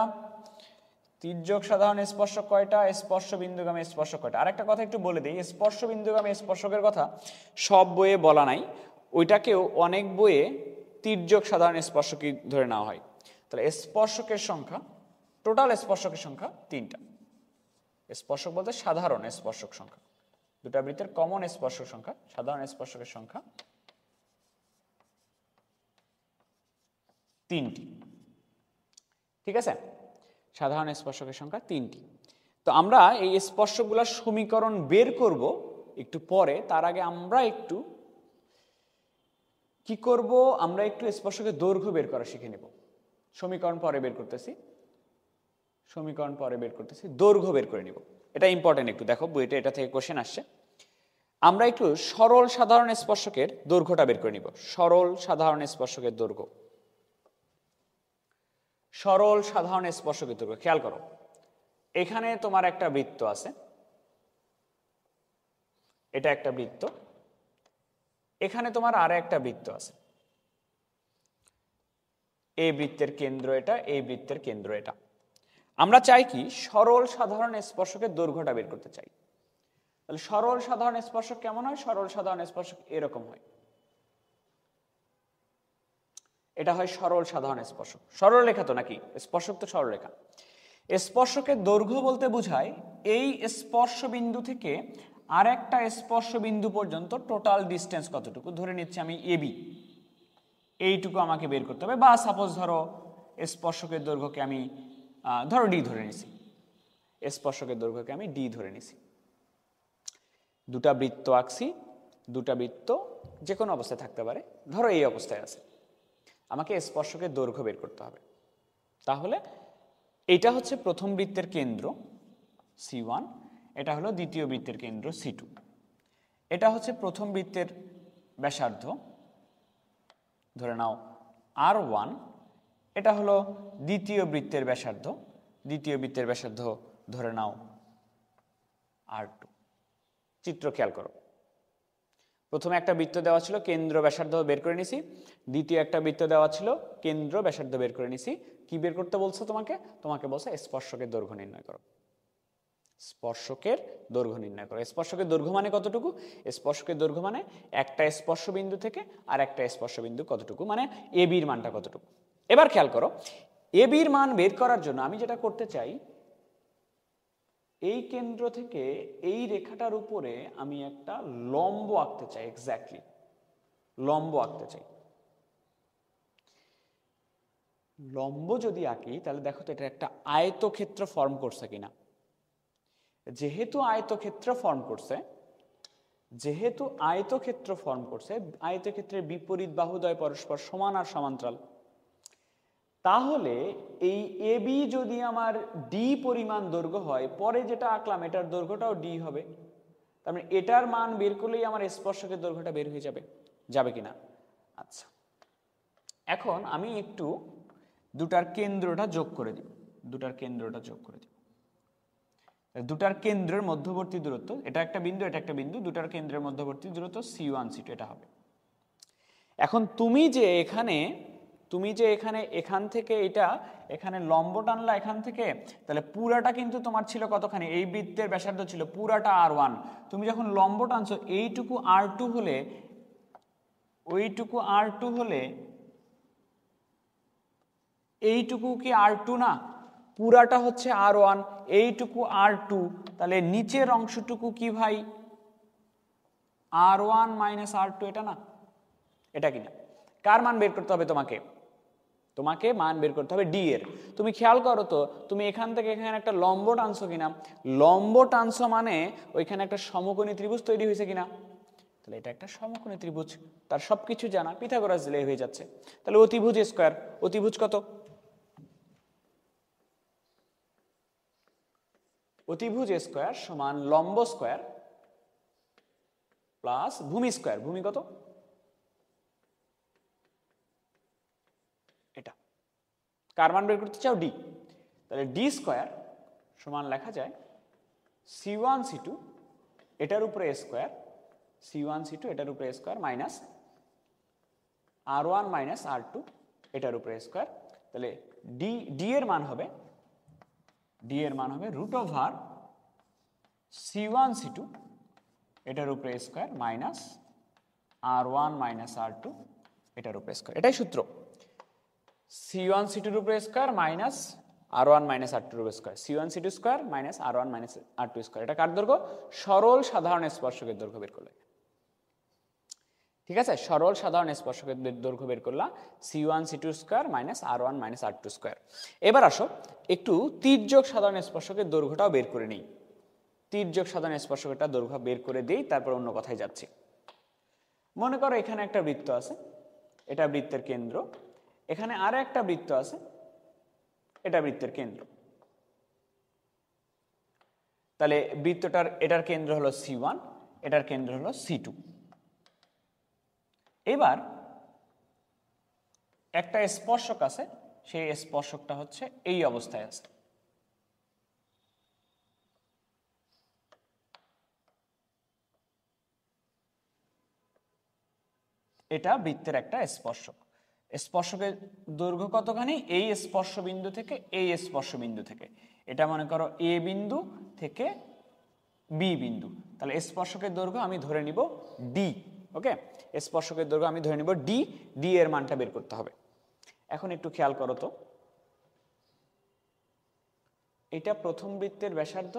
তির্যক সাধারণ স্পর্শক কয়টা, স্পর্শ বিন্দুগামী স্পর্শক কয়টা। আরেকটা কথা একটু বলে দিই, স্পর্শ বিন্দুগামী স্পর্শকের কথা সব বইয়ে বলা নাই, ওইটাকেও অনেক বইয়ে তির্যক সাধারণ স্পর্শকই ধরে নেওয়া হয়। তাহলে স্পর্শকের সংখ্যা, টোটাল স্পর্শকের সংখ্যা 3টা। স্পর্শক বলতে সাধারণ স্পর্শক সংখ্যা, দুটা বৃত্তের কমন স্পর্শক সংখ্যা, সাধারণ স্পর্শকের সংখ্যা 3টি। ঠিক আছে, সাধারণ স্পর্শকের সংখ্যা 3টি। তো আমরা এই স্পর্শকগুলোর সমীকরণ বের করব একটু পরে। তার আগে আমরা একটু কি করব, আমরা একটু স্পর্শকের দৈর্ঘ্য বের করা শিখে নেব। সমীকরণ পরে বের করতেছি, সমীকরণ পরে বের করতেছি, দৈর্ঘ্য বের করে নিব। এটা ইম্পর্টেন্ট, একটু দেখো বইটা, এটা থেকে কোশ্চেন আসছে। আমরা একটু সরল সাধারণ স্পর্শকের দৈর্ঘ্যটা বের করে নিব। সরল সাধারণ স্পর্শকের দৈর্ঘ্য, সরল সাধারণ স্পর্শকের দৈর্ঘ্য। খেয়াল করো, এখানে তোমার একটা বৃত্ত আছে, এটা একটা বৃত্ত, এখানে তোমার আর একটা বৃত্ত আছে। এই বৃত্তের কেন্দ্র এটা, এই বৃত্তের কেন্দ্র এটা। আমরা চাই কি সরল সাধারণ স্পর্শকের দৈর্ঘ্যটা বের করতে চাই। তাহলে সরল সাধারণ স্পর্শক কেমন হয়? সরল সাধারণ স্পর্শক এরকম হয়, এটা হয় সরল সাধারণ স্পর্শক। সরল রেখা তো নাকি, স্পর্শক তো সরল রেখা। স্পর্শকের দৈর্ঘ্য বলতে বোঝায় এই স্পর্শ বিন্দু থেকে আর একটা স্পর্শ বিন্দু পর্যন্ত টোটাল ডিস্টেন্স কতটুকু। ধরে নিচ্ছি আমি এবি, এইটুকু আমাকে বের করতে হবে। বা সাপোজ ধরো স্পর্শকের দৈর্ঘ্যকে আমি ধরো ডি ধরে নিছি, স্পর্শকের দৈর্ঘ্যকে আমি ডি ধরে নিছি। দুটা বৃত্ত আঁকছি, দুটা বৃত্ত যে কোনো অবস্থায় থাকতে পারে, ধরো এই অবস্থায় আছে, আমাকে স্পর্শকের দৈর্ঘ্য বের করতে হবে। তাহলে এটা হচ্ছে প্রথম বৃত্তের কেন্দ্র C1, এটা হলো দ্বিতীয় বৃত্তের কেন্দ্র C2, এটা হচ্ছে প্রথম বৃত্তের ব্যাসার্ধ ধরে নাও R1, এটা হলো দ্বিতীয় বৃত্তের ব্যাসার্ধ, দ্বিতীয় বৃত্তের ব্যাসার্ধ ধরে নাও R2। চিত্র খেয়াল করো, প্রথমে একটা বৃত্ত দেওয়া ছিল, কেন্দ্র ব্যাসার্ধ বের করে নিছি। দ্বিতীয় একটা বৃত্ত দেওয়া ছিল, কেন্দ্র ব্যাসার্ধ বের করে নিছি। কি বের করতে বলছো তোমাকে? তোমাকে বলছে স্পর্শকের দৈর্ঘ্য নির্ণয় করো। স্পর্শকের দৈর্ঘ্য নির্ণয় করো। স্পর্শকের দৈর্ঘ্য মানে কতটুকু? স্পর্শকের দৈর্ঘ্য মানে একটা স্পর্শ বিন্দু থেকে আর একটা স্পর্শ বিন্দু কতটুকু, মানে এবির মানটা কতটুকু। এবার খেয়াল করো, এবির মান বের করার জন্য আমি যেটা করতে চাই, এই কেন্দ্র থেকে এই রেখাটার উপরে আমি একটা লম্ব আঁকতে চাই। এক্স্যাক্টলি লম্ব আঁকতে চাই। লম্ব যদি আঁকি তাহলে দেখো তো এটা একটা আয়তক্ষেত্র ফর্ম করছে কিনা। যেহেতু আয়তক্ষেত্র ফর্ম করছে, যেহেতু আয়তক্ষেত্র ফর্ম করছে, আয়তক্ষেত্রের বিপরীত বাহুদ্বয় পরস্পর সমান আর সমান্তরাল, তাহলে এই এবি যদি আমার ডি পরিমাণ দৈর্ঘ্য হয়, পরে যেটা আঁকলাম এটার দৈর্ঘ্যটাও ডি হবে। তার মানে এটার মান বের করলেই আমার স্পর্শকের দৈর্ঘ্যটা বের হয়ে যাবে, যাবে কিনা? আচ্ছা, এখন আমি একটু দুটার কেন্দ্রটা যোগ করে দিব, দুটার কেন্দ্রটা যোগ করে দিব। দুটার কেন্দ্রের মধ্যবর্তী দূরত্ব, এটা একটা বিন্দু, এটা একটা বিন্দু, দুটার কেন্দ্রের মধ্যবর্তী দূরত্ব C1 C2 এটা হবে। এখন তুমি যে এখানে এখান থেকে এটা এখানে লম্ব টানলা এখান থেকে, তাহলে পুরাটা কিন্তু তোমার ছিল কতখানি? এই বৃত্তের ব্যাসার্ধ ছিল পুরাটা R1। তুমি যখন লম্ব টানছো এইটুকু R2 হলে, ওইটুকু R2 হলে এইটুকু কি R2 না? পুরাটা হচ্ছে R1, এইটুকু R2, তাহলে নিচের অংশটুকু কি ভাই? R1 মাইনাস R2, এটা না? এটা কিনা? কার মান বের করতে হবে তোমাকে? তোমাকে মান বের করতে হবে ডি এর। তুমি খেয়াল করো তো, তুমি এখান থেকে এখানে একটা লম্ব টানছো কিনা? লম্ব টানছো মানে ওইখানে একটা সমকোণী ত্রিভুজ তৈরি হয়েছে কিনা? তাহলে এটা একটা সমকোণী ত্রিভুজ, তার সবকিছু জানা, পিথাগোরাস দিলেই হয়ে যাচ্ছে। তাহলে অতিভুজ স্কয়ার, অতিভুজ কত? অতিভুজ স্কয়ার সমান লম্ব স্কয়ার প্লাস ভূমি স্কয়ার। ভূমি কত? এটা। কার মান বের করতে চাও? ডি। তাহলে ডি স্কয়ার সমান লেখা যায় C1 C2 এটার উপরে স্কয়ার, C1 C2 এটার উপরে square minus R1 minus R2 এটার উপরে স্কয়ার। তাহলে ডি এর মান হবে, ডি এর মান হবে রুট ওভার C1 C2 এটার উপরে square minus R1 minus R2 এটার উপরে স্কয়ার। এটাই সূত্র। C1 C2 এর উপরে square minus R1 minus R2 এর উপরে square, C1 C2 square minus R1 minus R2 square. এটা কার দৈর্ঘ্য? সরল সাধারণ স্পর্শকের দৈর্ঘ্য বের করলে। ঠিক আছে, সরল সাধারণ স্পর্শকের দৈর্ঘ্য বের করলাম C1 C2 square minus R1 minus R2 square. এবার আসো একটু তির্যক সাধারণ স্পর্শকের দৈর্ঘ্যটাও বের করে নিই। তির্যক সাধারণ স্পর্শকটা দৈর্ঘ্য বের করে দেই, তারপর অন্য কথায় যাচ্ছি। মনে করো এখানে একটা বৃত্ত আছে, এটা বৃত্তের কেন্দ্র। এখানে আর একটা বৃত্ত আছে, এটা বৃত্তের কেন্দ্র। তাহলে বৃত্তটার এটার কেন্দ্র হলো C1, এটার কেন্দ্র হলো C2। এবার একটা স্পর্শক আছে, সেই স্পর্শকটা হচ্ছে এই অবস্থায় আছে। এটা বৃত্তের একটা স্পর্শক। স্পর্শকের দৈর্ঘ্য কতখানি? এই স্পর্শ বিন্দু থেকে এই স্পর্শ বিন্দু থেকে, এটা মনে করো এ বিন্দু থেকে বি বিন্দু। তাহলে স্পর্শকের দৈর্ঘ্য আমি ধরে নিব ডি। ওকে, স্পর্শকের দৈর্ঘ্য আমি ধরে নিব ডি। ডি এর মানটা বের করতে হবে। এখন একটু খেয়াল করো তো, এটা প্রথম বৃত্তের ব্যাসার্ধ,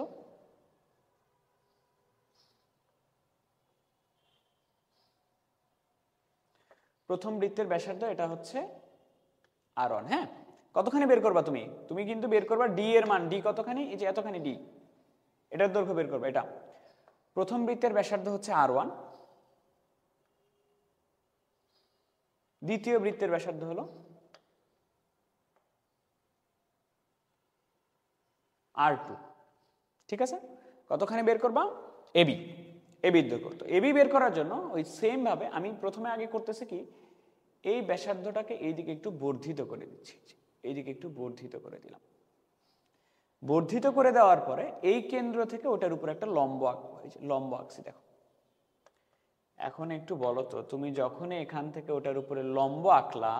প্রথম বৃত্তের ব্যাসার্ধ এটা হচ্ছে R1। হ্যাঁ, কতখানি বের করবা তুমি? তুমি কিন্তু বের করবা ডি এর মান। ডি কতখানি? এই যে এতখানি ডি, এটার দৈর্ঘ্য বের করবে। এটা প্রথম বৃত্তের ব্যাসার্ধ হচ্ছে R1, দ্বিতীয় বৃত্তের ব্যাসার্ধ হলো R2। ঠিক আছে, কতখানি বের করবা? এবি, এবির দৈর্ঘ্য। তো এবি বের করার জন্য ওই সেম ভাবে আমি প্রথমে আগে করতেছি কি, এই ব্যাসার্ধটাকে এইদিকে একটু বর্ধিত করে দিচ্ছি। এইদিকে একটু বর্ধিত করে দিলাম। বর্ধিত করে দেওয়ার পরে এই কেন্দ্র থেকে ওটার উপর একটা লম্ব আঁকবো। এই যে লম্ব আঁকছি, দেখো। এখন একটু বলো তো, তুমি যখন এখান থেকে ওটার উপরে লম্ব আঁকলা,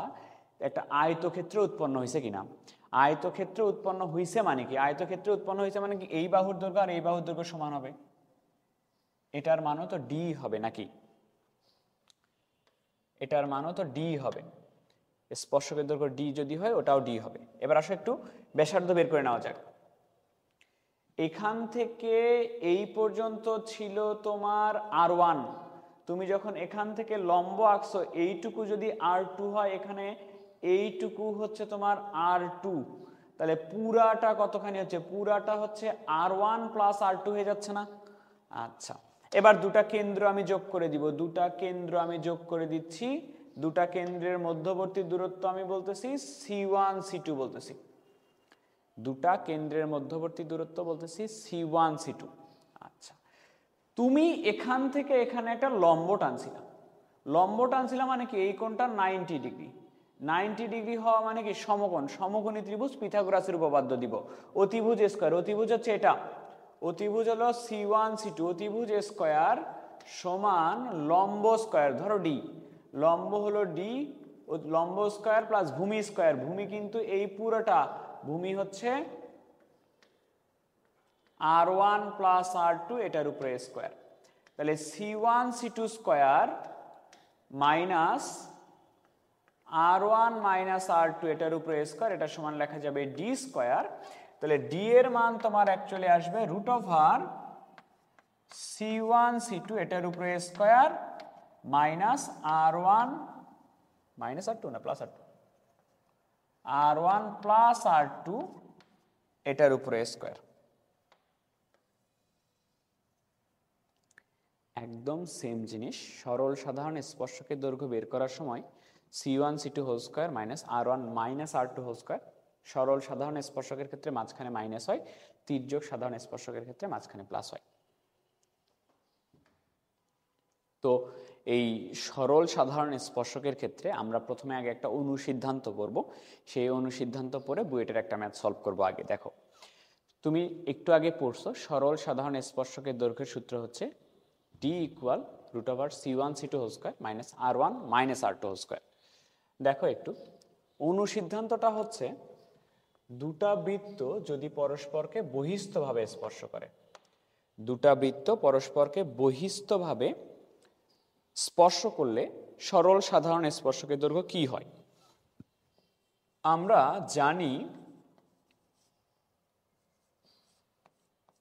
একটা আয়তক্ষেত্র উৎপন্ন হয়েছে কিনা? আয়তক্ষেত্র উৎপন্ন হয়েছে মানে কি? আয়তক্ষেত্র উৎপন্ন হয়েছে মানে কি, এই বাহুর দৈর্ঘ্য আর এই বাহুর দৈর্ঘ্য সমান হবে। এটার মানও তো ডি হবে নাকি? এটার মানও তো ডি হবে। স্পর্শকের দৈর্ঘ্য ডি যদি হয়, ওটাও ডি হবে। এবার আসো একটু ব্যাসার্ধ বের করে নেওয়া যাক। এখান থেকে এই পর্যন্ত ছিল তোমার R1। তুমি যখন এখান থেকে লম্ব আঁকছো, এইটুকু যদি R2 হয়, এখানে এইটুকু হচ্ছে তোমার R2। তাহলে পুরাটা কতখানি হচ্ছে? পুরাটা হচ্ছে R1 প্লাস R2 হয়ে যাচ্ছে না? আচ্ছা, এবার দুটা কেন্দ্র আমি যোগ করে দিব। দুটা কেন্দ্র আমি যোগ করে দিচ্ছি। দুটা কেন্দ্রের মধ্যবর্তী দূরত্ব আমি বলতেছি C1 C2 বলতেছি। দুটা কেন্দ্রের মধ্যবর্তী দূরত্ব বলতেছি C1 C2। আচ্ছা, তুমি এখান থেকে এখানে একটা লম্ব টানছিলাম। লম্ব টানছিলাম মানে কি, এই কোণটা 90 ডিগ্রি। 90 ডিগ্রি হওয়া মানে কি, সমকোণ। সমকোণী ত্রিভুজ পিথাগোরাসের উপপাদ্য দিব। অতিভুজ স্কয়ার, অতিভুজ হচ্ছে এটা, অতিভুজ হলো C1 C2। অতিভুজ স্কয়ার সমান লম্ব স্কয়ার, ধরো ডি। লম্ব হলো ডি, লম্ব স্কয়ার প্লাস ভূমি স্কয়ার। ভূমি কিন্তু এই পুরোটা, ভূমি হচ্ছে R1 প্লাস R2, এটার উপরে স্কয়ার। তাহলে C1 C2 square minus R1 minus R2, এটার উপরে স্কয়ার, এটা সমান লেখা যাবে ডি স্কয়ার। তাহলে ডি এর মান তোমার অ্যাকচুয়ালি আসবে রুট ওভার C1 C2, এটার উপরে square minus R1 minus R2 না plus R2, R1 plus R2, এটার উপরে স্কয়ার। একদম সেম জিনিস। সরল সাধারণ স্পর্শকের দৈর্ঘ্য বের করার সময় C1 C2 whole square minus R1 minus R2 whole square. সরল সাধারণ স্পর্শকের ক্ষেত্রে মাঝখানে মাইনাস হয়, তির্যক সাধারণ স্পর্শকের ক্ষেত্রে মাঝখানে প্লাস হয়। তো এই সরল সাধারণ স্পর্শকের ক্ষেত্রে আমরা প্রথমে আগে একটা অনুসিদ্ধান্ত করব। সেই অনুসিদ্ধান্ত পরে বুয়েটের একটা ম্যাথ সলভ করব। আগে দেখো, তুমি একটু আগে পড়ছো সরল সাধারণ স্পর্শকের দৈর্ঘ্যের সূত্র হচ্ছে D equal root over C1 C2 whole square minus R1 minus R2 whole square. দেখো একটু, অনুসিদ্ধান্তটা হচ্ছে দুটা বৃত্ত যদি পরস্পরকে বহিস্থভাবে স্পর্শ করে, দুটা বৃত্ত পরস্পরকে বহিস্থভাবে স্পর্শ করলে সরল সাধারণ স্পর্শকের দৈর্ঘ্য কি হয়। আমরা জানি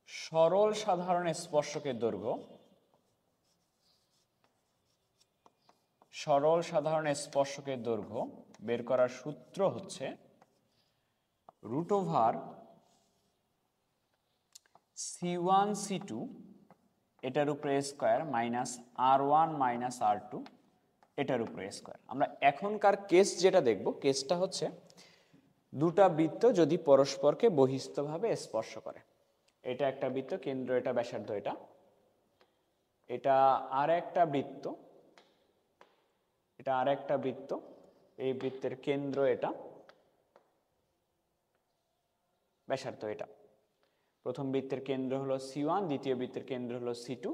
সরল সাধারণ স্পর্শকের দৈর্ঘ্য, সরল সাধারণ স্পর্শকের দৈর্ঘ্য বের করার সূত্র হচ্ছে √, c1 c2 এটার উপরে square minus r1 minus r2 এটার উপরে স্কয়ার। আমরা এখনকার কেস যেটা দেখব, কেসটা হচ্ছে দুটা বৃত্ত যদি পরস্পরকে বহিস্থভাবে স্পর্শ করে। এটা একটা বৃত্ত, কেন্দ্র এটা, ব্যাসার্ধ এটা, এটা আর একটা বৃত্ত, এটা আর একটা বৃত্ত, এই বৃত্তের কেন্দ্র এটা, ব্যাসার্ধ এটা। প্রথম বৃত্তের কেন্দ্র হলো c1, দ্বিতীয় বৃত্তের কেন্দ্র হলো c2,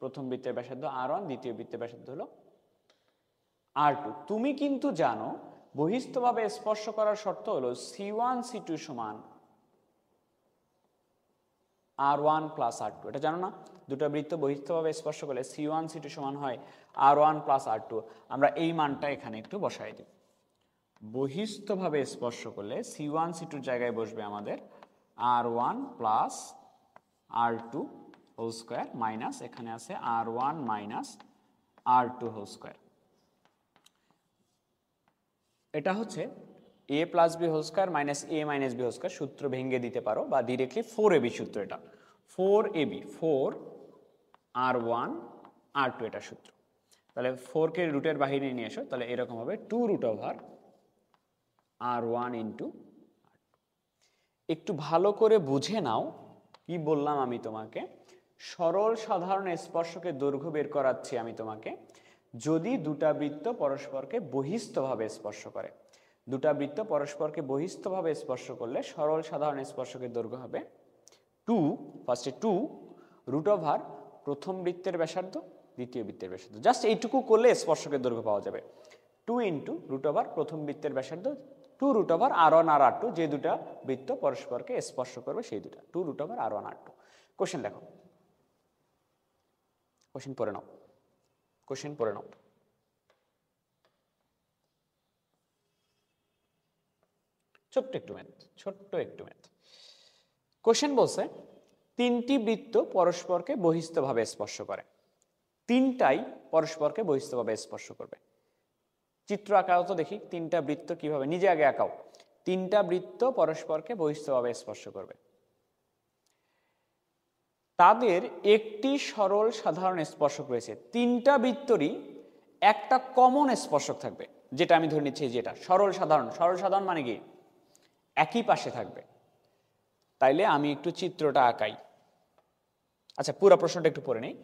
প্রথম বৃত্তের ব্যাসার্ধ r1, দ্বিতীয় বৃত্তের ব্যাসার্ধ হলো r2। তুমি কিন্তু জানো বহিস্থভাবে স্পর্শ করার শর্ত হলো c1 c2 সমান r1 প্লাস r2। এটা জানো না? দুটো বৃত্ত বহিস্থভাবে স্পর্শ করলে c1 c2 সমান হয় r1 প্লাস r2। আমরা এই মানটা এখানে একটু বসাই দিই। বহিস্থভাবে স্পর্শ করলে c1 c2 জায়গায় বসবে আমাদের r1 plus r2 whole square minus এখানে আছে r1 minus r2 whole square. এটা হচ্ছে a plus B whole square minus a minus B whole square. সূত্র ভেঙে দিতে পারো বা ডিরেক্টলি 4ab সূত্র, এটা 4ab 4r1 r2 এটা সূত্র। তাহলে 4 কে রুটের বাইরে নিয়ে এসো, তাহলে এরকম হবে 2√r1 ইন্টু। একটু ভালো করে বুঝে নাও কি বললাম আমি তোমাকে। সরল সাধারণ স্পর্শকের দৈর্ঘ্য বের করাচ্ছি আমি তোমাকে যদি দুটা বৃত্ত পরস্পরকে বহিস্থভাবে স্পর্শ করে। দুটা বৃত্ত পরস্পরকে বহিস্থভাবে স্পর্শ করলে সরল সাধারণ স্পর্শকের দৈর্ঘ্য হবে 2, ফার্স্টে 2√, প্রথম বৃত্তের ব্যাসার্ধ, দ্বিতীয় বৃত্তের ব্যাসার্ধ। জাস্ট এইটুকু করলে স্পর্শকের দৈর্ঘ্য পাওয়া যাবে। 2 ইন্টু √, প্রথম বৃত্তের ব্যাসার্ধ, 2√, r1 আর r2, যে দুটা বৃত্ত পরস্পরকে স্পর্শ করবে সেই দুটা, 2√, r1 r2। কোশ্চেন দেখো, কোশ্চেন পড়ে নাও, কোশ্চেন পড়ে নাও। ছোট্ট একটু ম্যাথ। কোশ্চেন বলছে তিনটি বৃত্ত পরস্পরকে বহিস্থভাবে স্পর্শ করে, তিনটাই পরস্পরকে বহিস্থভাবে স্পর্শ করবে। চিত্র আঁকাও তো দেখি, তিনটা বৃত্ত কিভাবে, নিজে আগে আঁকাও। তিনটা বৃত্ত পরস্পরকে বহিস্থভাবে স্পর্শ করবে, তাদের একটি সরল সাধারণ স্পর্শক রয়েছে। তিনটা বৃত্তরই একটা কমন স্পর্শক থাকবে, যেটা আমি ধরে নিচ্ছি যেটা সরল সাধারণ। সরল সাধারণ মানে কি? একই পাশে থাকবে। তাইলে আমি একটু চিত্রটা আঁকাই। আচ্ছা, পুরো প্রশ্নটা একটু পড়ে নেই।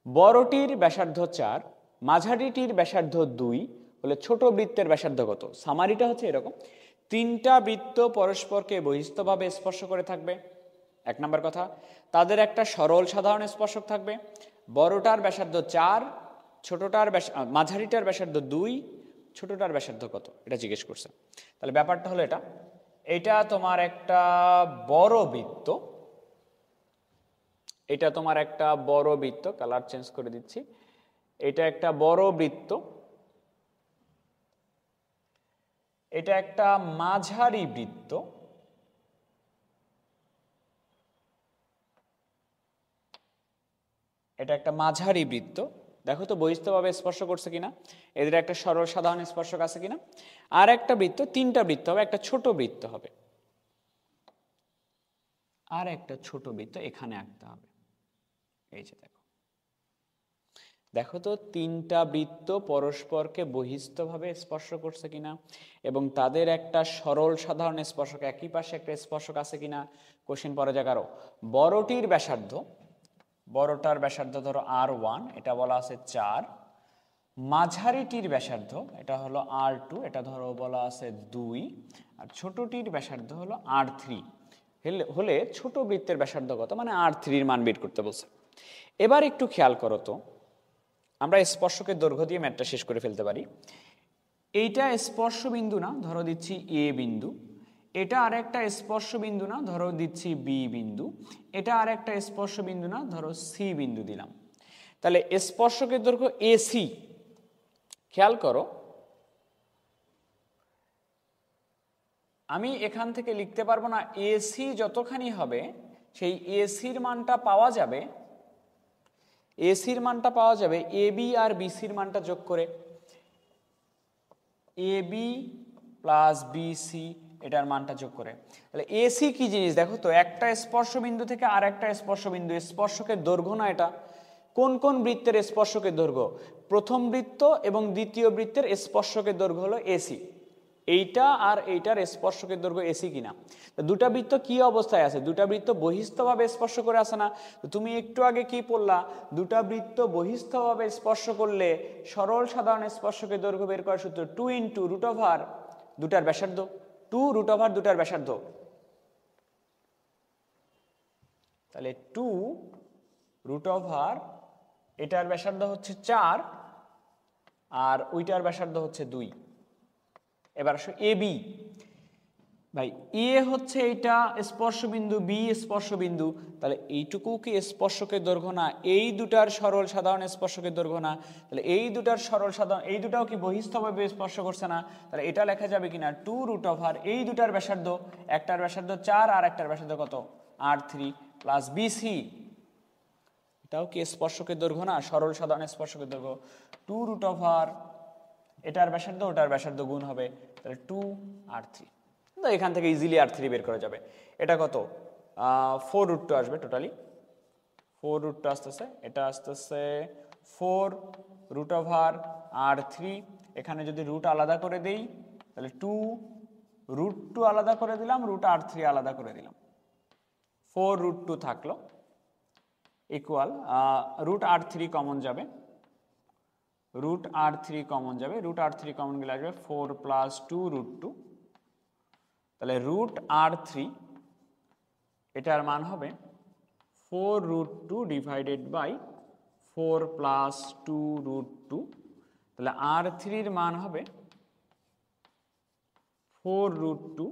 বড়টির ব্যাসার্ধ 4, মাঝারিটির ব্যাসার্ধ 2 হলে ছোট বৃত্তের ব্যাসার্ধ কত? সামারিটা হচ্ছে এরকম, তিনটা বৃত্ত পরস্পরকে বহিস্থভাবে স্পর্শ করে থাকবে। এক নম্বর কথা, তাদের একটা সরল সাধারণ স্পর্শক থাকবে। বড়টার ব্যাসার্ধ 4, ছোটটার মাঝারিটার ব্যাসার্ধ 2, ছোটটার ব্যাসার্ধ কত? এটা জিজ্ঞেস করছে। তাহলে ব্যাপারটা হলো এটা তোমার একটা বড় বৃত্ত, এটা তোমার একটা বড় বৃত্ত, কালার চেঞ্জ করে দিচ্ছি। এটা একটা বড় বৃত্ত, এটা একটা মাঝারি বৃত্ত, এটা একটা মাঝারি বৃত্ত। দেখো তো বহিস্থভাবে স্পর্শ করছে কিনা, এদের একটা সরল সাধারণ স্পর্শক আছে কিনা। আর একটা বৃত্ত, তিনটা বৃত্ত হবে, একটা ছোট বৃত্ত হবে, আর একটা ছোট বৃত্ত এখানে আঁকতে হবে। এই যে দেখো, দেখো তো তিনটা বৃত্ত পরস্পরকে বহিস্থভাবে স্পর্শ করছে কিনা এবং তাদের একটা সরল সাধারণ স্পর্শক, একই পাশে একটা স্পর্শক আছে কিনা। কোশ্চেন পরে যাক আরো। বড়টির ব্যাসার্ধ, বড়টার ব্যাসার্ধ ধরো r1, এটা বলা আছে 4। মাঝারিটির ব্যাসার্ধ এটা হলো r2, এটা ধরো বলা আছে 2। আর ছোটটির ব্যাসার্ধ হলো r3 হলে ছোট বৃত্তের ব্যাসার্ধ কত, মানে r3 এর মান বের করতে বলছে। এবার একটু খেয়াল করো তো, আমরা স্পর্শকের দৈর্ঘ্য দিয়ে ম্যাথটা শেষ করে ফেলতে পারি। এইটা স্পর্শ বিন্দু না, ধরো দিচ্ছি এ বিন্দু। এটা আর একটা স্পর্শ বিন্দু না, ধরো দিচ্ছি বি বিন্দু। এটা আর একটা স্পর্শ বিন্দু না, ধরো সি বিন্দু দিলাম। তাহলে স্পর্শকের দৈর্ঘ্য এসি, খেয়াল করো আমি এখান থেকে লিখতে পারবো না এসি যতখানি হবে সেই এসির মানটা পাওয়া যাবে, এসির মানটা পাওয়া যাবে এবি আর বিসির মানটা যোগ করে। এবি প্লাস বিসি এটার মানটা যোগ করে। তাহলে এসি কি জিনিস দেখো তো, একটা স্পর্শবিন্দু থেকে আর একটা স্পর্শবিন্দু, স্পর্শকের দৈর্ঘ্য না এটা। কোন কোন বৃত্তের স্পর্শকের দৈর্ঘ্য? প্রথম বৃত্ত এবং দ্বিতীয় বৃত্তের স্পর্শকের দৈর্ঘ্য হলো এসি। এইটা আর এইটার স্পর্শকের দৈর্ঘ্য এসি কিনা। দুটা বৃত্ত কি অবস্থায় আছে? দুটা বৃত্ত বহিস্থভাবে স্পর্শ করে আছে না? তুমি একটু আগে কি পড়লা? দুটা বৃত্ত বহিস্থভাবে স্পর্শ করলে সরল সাধারণ স্পর্শকের দৈর্ঘ্য বের করার সূত্র 2 ইন্টু রুট ওভার দুটার ব্যাসার্ধ, 2 রুট ওভার দুটার ব্যাসার্ধ। তাহলে 2 রুট ওভার এটার ব্যাসার্ধ হচ্ছে 4 আর ওইটার ব্যাসার্ধ হচ্ছে 2। এবার আসো এ বি। ভাই এ হচ্ছে এটা স্পর্শবিন্দু, বি স্পর্শবিন্দু, তাহলে এইটুকু কি স্পর্শকের দৈর্ঘ্য না? এই দুটার সরল সাধারণ স্পর্শকের দৈর্ঘ্য না? তাহলে এই দুটার সরল সাধারণ, এই দুটাও কি বহিস্থভাবে স্পর্শ করছে না? তাহলে এটা লেখা যাবে কিনা 2 রুট ওভার এই দুটার ব্যাসার্ধ, একটার ব্যাসার্ধ 4 আর একটার ব্যাসার্ধ কত? R3 প্লাস বিসি, এটাও কি স্পর্শকের দৈর্ঘ্য না? সরল সাধারণ স্পর্শকের দৈর্ঘ্য 2 রুট ওভার এটার ব্যাসার্ধ ওটার ব্যাসার্ধ গুণ হবে, তাহলে 2R3। তো এখান থেকে ইজিলি R3 বের করা যাবে। এটা কত? 4 রুট 2 আসবে টোটালি, 4 রুট 2 আসতেছে, এটা আসতেছে 4 রুট ওভার R3। এখানে যদি রুট আলাদা করে দেই তাহলে 2 রুট 2 আলাদা করে দিলাম, রুট R3 আলাদা করে দিলাম, 4 রুট 2 থাকলো ইকুয়াল রুট R3 কমন যাবে, রুট R3 কমন যাবে, রুট R3 কমন গেলে আসবে 4 প্লাস 2 রুট 2। তাহলে রুট R3 এটার মান হবে 4 root 2 divided by 4 plus 2 root 2। তাহলে R3 এর মান হবে 4 রুট 2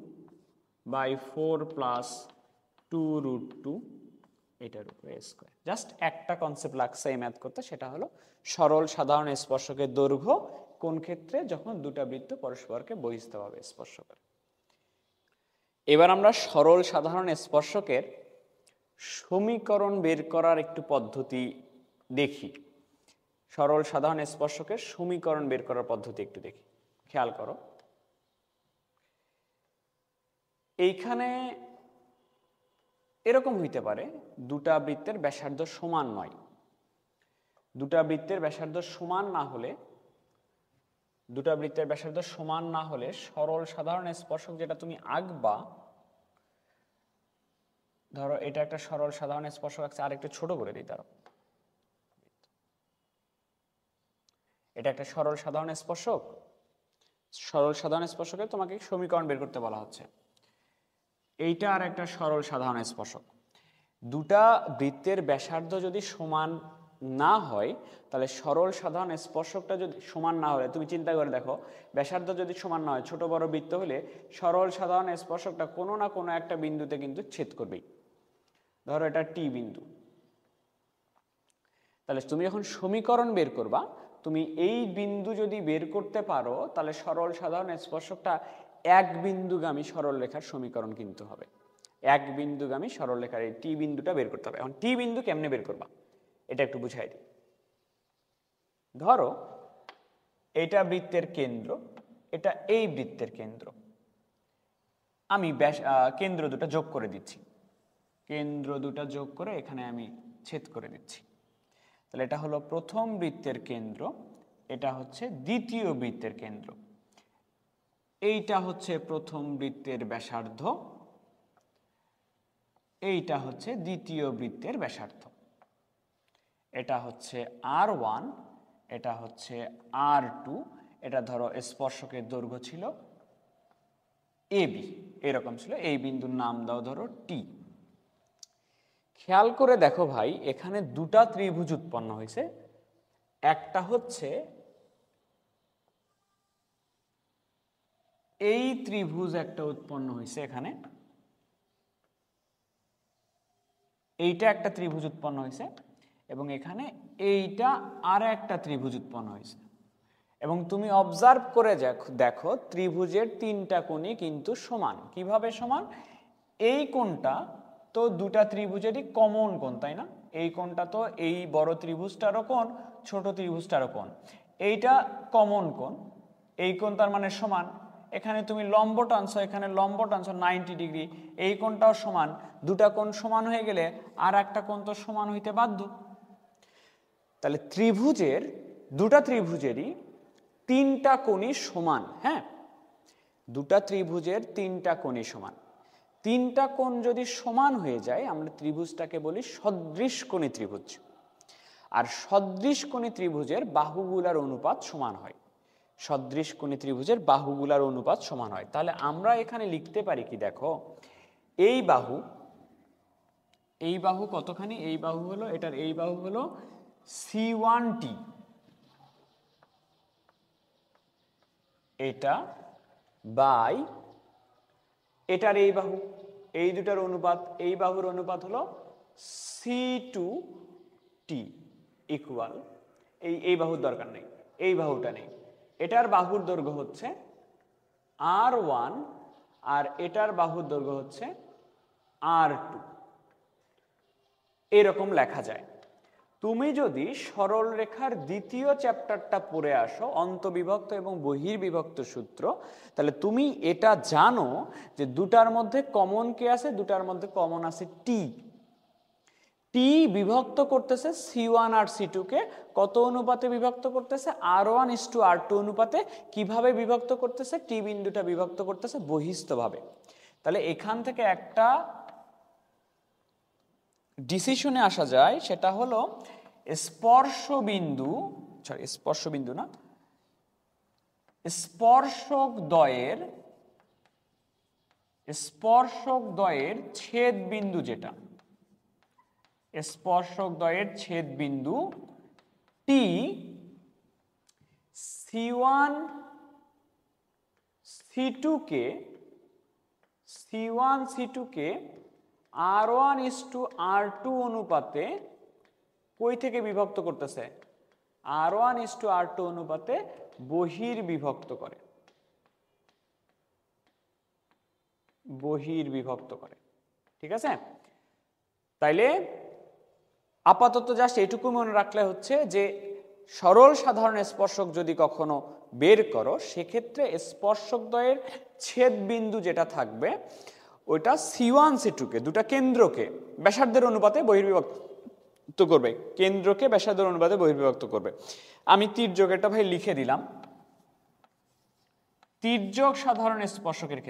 বাই 4 প্লাস 2 রুট 2 এটার উপরে স্কোয়ার। জাস্ট একটা কনসেপ্ট লাগছে এই ম্যাথ করতে, সেটা হলো সরল সাধারণ স্পর্শকের দৈর্ঘ্য কোন ক্ষেত্রে? যখন দুটা বৃত্ত পরস্পরকে বহিস্থভাবে স্পর্শ করে। এবার আমরা সরল সাধারণ স্পর্শকের সমীকরণ বের করার একটু পদ্ধতি দেখি। সরল সাধারণ স্পর্শকের সমীকরণ বের করার পদ্ধতি একটু দেখি, খেয়াল করো। এইখানে এরকম হইতে পারে দুটা বৃত্তের ব্যাসার্ধ সমান নয়। দুটা বৃত্তের ব্যাসার্ধ সমান না হলে, দুটা বৃত্তের ব্যাসার্ধ সমান না হলে সরল সাধারণ স্পর্শক যেটা তুমি আঁকবা, ধরো এটা একটা সরল সাধারণ স্পর্শক আছে, আর একটু ছোট করে দিই, ধরো এটা একটা সরল সাধারণ স্পর্শক। সরল সাধারণ স্পর্শকে তোমাকে সমীকরণ বের করতে বলা হচ্ছে। এইটা আর একটা সরল সাধারণ স্পর্শক। দুটা বৃত্তের ব্যাসার্ধ যদি সমান না হয় তাহলে সরল সাধারণ স্পর্শকটা যদি সমান না হলে, তুমি চিন্তা করে দেখো, ব্যাসার্ধ যদি সমান না হয়, ছোট বড় বৃত্ত হলে সরল সাধারণ স্পর্শকটা কোনো না কোনো একটা বিন্দুতে কিন্তু ছেদ করবেই। ধরো এটা টি বিন্দু, তাহলে তুমি যখন সমীকরণ বের করবা, তুমি এই বিন্দু যদি বের করতে পারো তাহলে সরল সাধারণ স্পর্শকটা এক বিন্দুগামী সরল রেখার সমীকরণ কিন্তু হবে। এক বিন্দুগামী সরল রেখার এই টি বিন্দুটা বের করতে হবে। এখন টি বিন্দু কেমনে বের করবা এটা একটু বুঝাই দিই। ধরো এটা বৃত্তের কেন্দ্র, এটা এই বৃত্তের কেন্দ্র, আমি কেন্দ্র দুটো যোগ করে দিচ্ছি, কেন্দ্র দুটো যোগ করে এখানে আমি ছেদ করে দিচ্ছি। তাহলে এটা হলো প্রথম বৃত্তের কেন্দ্র, এটা হচ্ছে দ্বিতীয় বৃত্তের কেন্দ্র, এইটা হচ্ছে প্রথম বৃত্তের ব্যাসার্ধ, এইটা হচ্ছে দ্বিতীয় বৃত্তের ব্যাসার্ধ। এটা হচ্ছে R1, এটা হচ্ছে R2, এটা ধরো স্পর্শকের দৈর্ঘ্য ছিল AB, এরকম ছিল। এই বিন্দুর নাম দাও ধরো টি। খেয়াল করে দেখো ভাই, এখানে দুটা ত্রিভুজ উৎপন্ন হয়েছে। একটা হচ্ছে এই ত্রিভুজ একটা উৎপন্ন হয়েছে এখানে, এইটা একটা ত্রিভুজ উৎপন্ন হয়েছে, এবং এখানে এইটা আর একটা ত্রিভুজ উৎপন্ন হয়েছে। এবং তুমি অবজার্ভ করে দেখো ত্রিভুজের তিনটা কোণই কিন্তু সমান। কিভাবে সমান? এই কোণটা তো দুটা ত্রিভুজেরই কমন কোণ, তাই না? এই কোণটা তো এই বড় ত্রিভুজটারও কোণ, ছোট ত্রিভুজটারও কোণ, এইটা কমন কোণ, এই কোণ তার মানে সমান। এখানে তুমি লম্ব টানছো, এখানে লম্ব টানছো 90 ডিগ্রি, এই কোণটাও সমান। দুটা কোণ সমান হয়ে গেলে আর একটা কোণ তো সমান হইতে বাধ্য। তাহলে ত্রিভুজের দুটা ত্রিভুজেরই তিনটা কোণই সমান। হ্যাঁ, দুটা ত্রিভুজের তিনটা কোণই সমান। তিনটা কোণ যদি সমান হয়ে যায় আমরা ত্রিভুজটাকে বলি সদৃশকোণী ত্রিভুজ। আর সদৃশকোণী ত্রিভুজের বাহুগুলার অনুপাত সমান হয়। সদৃশকোণী ত্রিভুজের বাহুগুলার অনুপাত সমান হয়। তাহলে আমরা এখানে লিখতে পারি কি, দেখো এই বাহু কতখানি? এই বাহু হলো, এটার এই বাহু হলো C1T, এটা বাই এটার এই বাহু, এই দুটার অনুপাত, এই বাহুর অনুপাত হলো C2T ইকুয়াল, এই বাহুর দরকার নেই, এই বাহুটা নেই, এটার বাহুর দৈর্ঘ্য হচ্ছে R1 আর এটার বাহুর দৈর্ঘ্য হচ্ছে R2। এরকম লেখা যায়। তুমি যদি সরল রেখার দ্বিতীয় চ্যাপ্টারটা পড়ে আসো, অন্তবিভক্ত এবং বহির্বিভক্ত সূত্র, তাহলে তুমি এটা জানো যে দুটার মধ্যে কমন কে আছে? দুটার মধ্যে কমন আছে টি। টি বিভক্ত করতেছে C1 আর C2 কে কত অনুপাতে বিভক্ত করতেছে? R1:R2 অনুপাতে। কিভাবে বিভক্ত করতেছে? টি বিন্দুটা বিভক্ত করতেছে বহিস্থভাবে। তাহলে এখান থেকে একটা ডিসিশনে আসা যায়, সেটা হলো স্পর্শক দ্বয়ের ছেদ বিন্দু, যেটা স্পর্শক দ্বয়ের ছেদ বিন্দু টি C1 C2 কে R1:R2 অনুপাতে কই থেকে বিভক্ত করতেছে? R1:R2 অনুপাতে বহির্বিভক্ত করে। ঠিক আছে? তাইলে আপাতত জাস্ট এটুকু মনে রাখলে হচ্ছে যে সরল সাধারণ স্পর্শক যদি কখনো বের করো, সেক্ষেত্রে স্পর্শকদ্বয়ের ছেদ বিন্দু যেটা থাকবে ওইটা C1 C2 কে, দুটা কেন্দ্রকে ব্যাসার্ধের অনুপাতে বহির্বিভক্ত করবে। কেন্দ্রকে ব্যাসার্ধের অনুপাতে বহির্বিভক্ত করবে। আমি তির্যক এটা ভাই লিখে দিলাম। তির্যক সাধারণ স্পর্শকের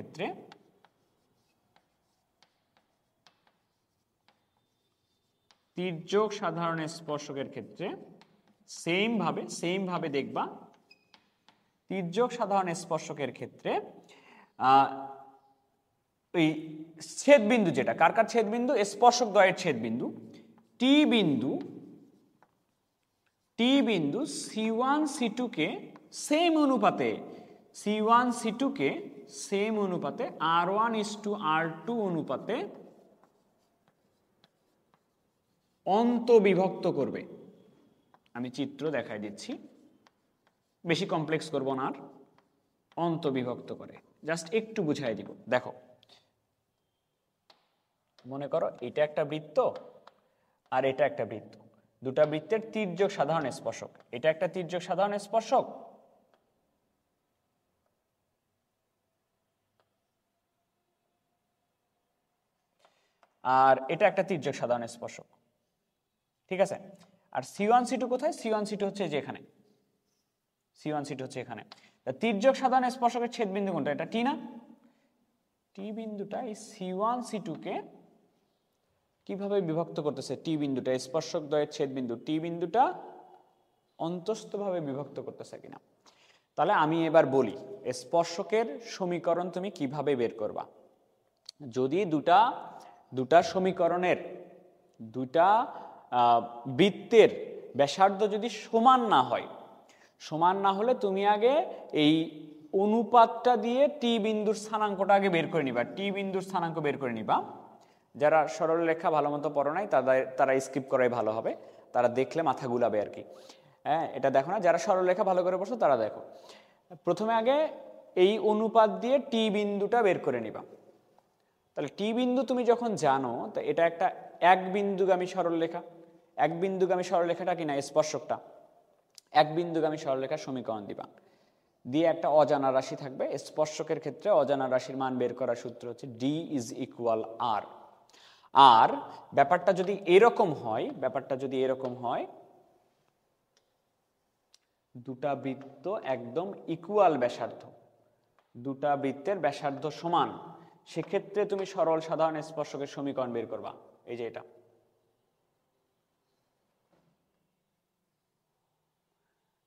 ক্ষেত্রে সেম ভাবে দেখবা। তির্যক সাধারণ স্পর্শকের ক্ষেত্রে ওই ছেদ বিন্দু যেটা কার ছেদ বিন্দু? স্পর্শক দ্বয়ের ছেদ বিন্দু টি বিন্দু C1 C2 কে সেম অনুপাতে R1:R2 অনুপাতে অন্তবিভক্ত করবে। আমি চিত্র দেখাই দিচ্ছি, বেশি কমপ্লেক্স করব না আর। অন্তবিভক্ত করে জাস্ট একটু বুঝাই দিব। দেখো, মনে করো এটা একটা বৃত্ত আর এটা একটা বৃত্ত, দুটা বৃত্তের তির্যক সাধারণ স্পর্শক। এটা একটা তির্যক সাধারণ স্পর্শক, আর এটা একটা তির্যক সাধারণ স্পর্শক। ঠিক আছে? আর C1 C2 কোথায়? C1 C2 হচ্ছে যে এখানে, তির্যক সাধারণ স্পর্শকের ছেদ বিন্দু কোনটা? এটা টি না? টি বিন্দুটা এই C1 C2 কে কিভাবে বিভক্ত করতেছে? টি বিন্দুটা স্পর্শক দ্বয়ের ছেদ বিন্দু টি বিন্দুটা অন্তস্থভাবে বিভক্ত করতেছে কিনা। তাহলে আমি এবার বলি স্পর্শকের সমীকরণ তুমি কিভাবে বের করবা। যদি দুটা সমীকরণের দুটা বৃত্তের ব্যাসার্ধ যদি সমান না হলে তুমি আগে এই অনুপাতটা দিয়ে টি বিন্দুর স্থানাঙ্কটা আগে বের করে নিবা। টি বিন্দুর স্থানাঙ্ক বের করে নিবা। যারা সরল রেখা ভালো মতো পড়ো নাই তারা স্কিপ করাই ভালো হবে, তারা দেখলে মাথা গুলাবে আর কি। হ্যাঁ, এটা দেখো না, যারা সরলরেখা ভালো করে পড়ছো তারা দেখো। প্রথমে আগে এই অনুপাত দিয়ে টি বিন্দুটা বের করে নিবা। তাহলে টি বিন্দু তুমি যখন জানো, তো এটা একটা এক বিন্দুগামী সরলরেখা। এক বিন্দুগামী সরলরেখাটা কিনা স্পর্শকটা, এক বিন্দুগামী সরলরেখার সমীকরণ দিবা, দিয়ে একটা অজানা রাশি থাকবে। স্পর্শকের ক্ষেত্রে অজানা রাশির মান বের করার সূত্র হচ্ছে ডি ইজ ইকুয়াল আর। আর ব্যাপারটা যদি এরকম হয়, দুটা বৃত্ত একদম ইকুয়াল ব্যাসার্ধ, দুটা বৃত্তের ব্যাসার্ধ সমান, সেক্ষেত্রে তুমি সরল সাধারণ স্পর্শকের সমীকরণ বের করবা। এই যে এটা,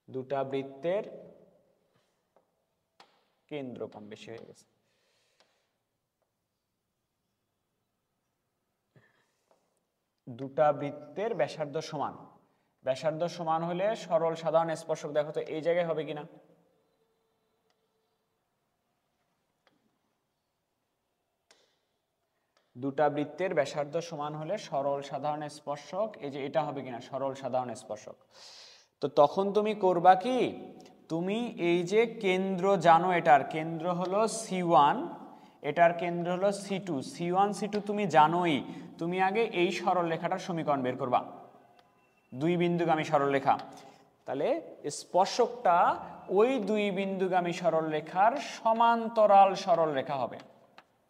দুটা বৃত্তের কেন্দ্র কম বেশি হয়ে গেছে, দুটা বৃত্তের ব্যাসার্ধ সমান, ব্যাসার্ধ সমান হলে সরল সাধারণ স্পর্শক দেখো তো এই জায়গায় হবে কিনা। দুটা বৃত্তের ব্যাসার্ধ সমান হলে সরল সাধারণ স্পর্শক, এই যে এটা হবে কিনা সরল সাধারণ স্পর্শক। তো তখন তুমি করবা কি, তুমি এই যে কেন্দ্র জানো, এটার কেন্দ্র হলো C1, এটার কেন্দ্র হলো C2, C1 C2 তুমি জানোই, তুমি আগে এই সরলরেখাটার সমীকরণ বের করবা, দুই বিন্দুগামী সরলরেখা। তাহলে স্পর্শকটা ওই দুই বিন্দুগামী সরলরেখার সমান্তরাল সরলরেখা হবে।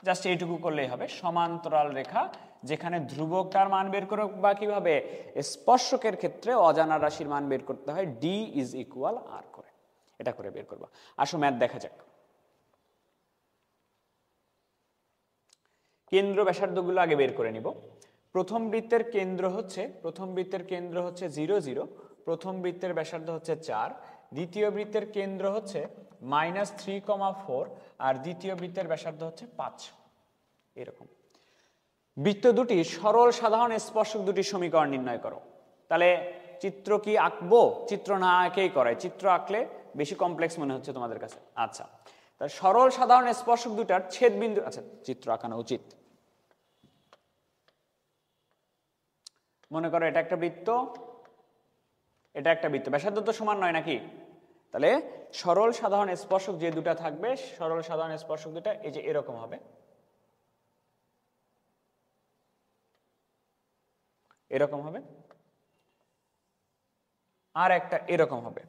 জাস্ট এইটুকু করলেই হবে, সমান্তরাল রেখা, যেখানে ধ্রুবকটার মান বের করো বা কিভাবে, স্পর্শকের ক্ষেত্রে অজানা রাশির মান বের করতে হয় ডি ইজ ইকুয়াল আর করে, এটা করে বের করবা। আসো ম্যাথ দেখা যাক। কেন্দ্র ব্যাসার্ধগুলো আগে বের করে নিব। প্রথম বৃত্তের কেন্দ্র হচ্ছে 0 0, প্রথম বৃত্তের ব্যাসার্ধ হচ্ছে 4, দ্বিতীয় বৃত্তের কেন্দ্র হচ্ছে -3,4 আর দ্বিতীয় বৃত্তের ব্যাসার্ধ হচ্ছে 5। এরকম বৃত্ত দুটি সরল সাধারণ স্পর্শক দুটি সমীকরণ নির্ণয় করো। তাহলে চিত্র কি আঁকবো? চিত্র না আঁকেই করায়, চিত্র আঁকলে বেশি কমপ্লেক্স মনে হচ্ছে তোমাদের কাছে। আচ্ছা, তাহলে সরল সাধারণ স্পর্শক দুটার ছেদ বিন্দু, আচ্ছা চিত্র আঁকানো উচিত। মনে করো এটা একটা বৃত্ত, এটা একটা বৃত্ত, ব্যাসার্ধ তো সমান নয় নাকি? তাহলে সরল সাধারণ স্পর্শক যে দুটা থাকবে, সরল সাধারণ স্পর্শক দুটা এই যে এরকম হবে, এরকম হবে, আর একটা এরকম হবে।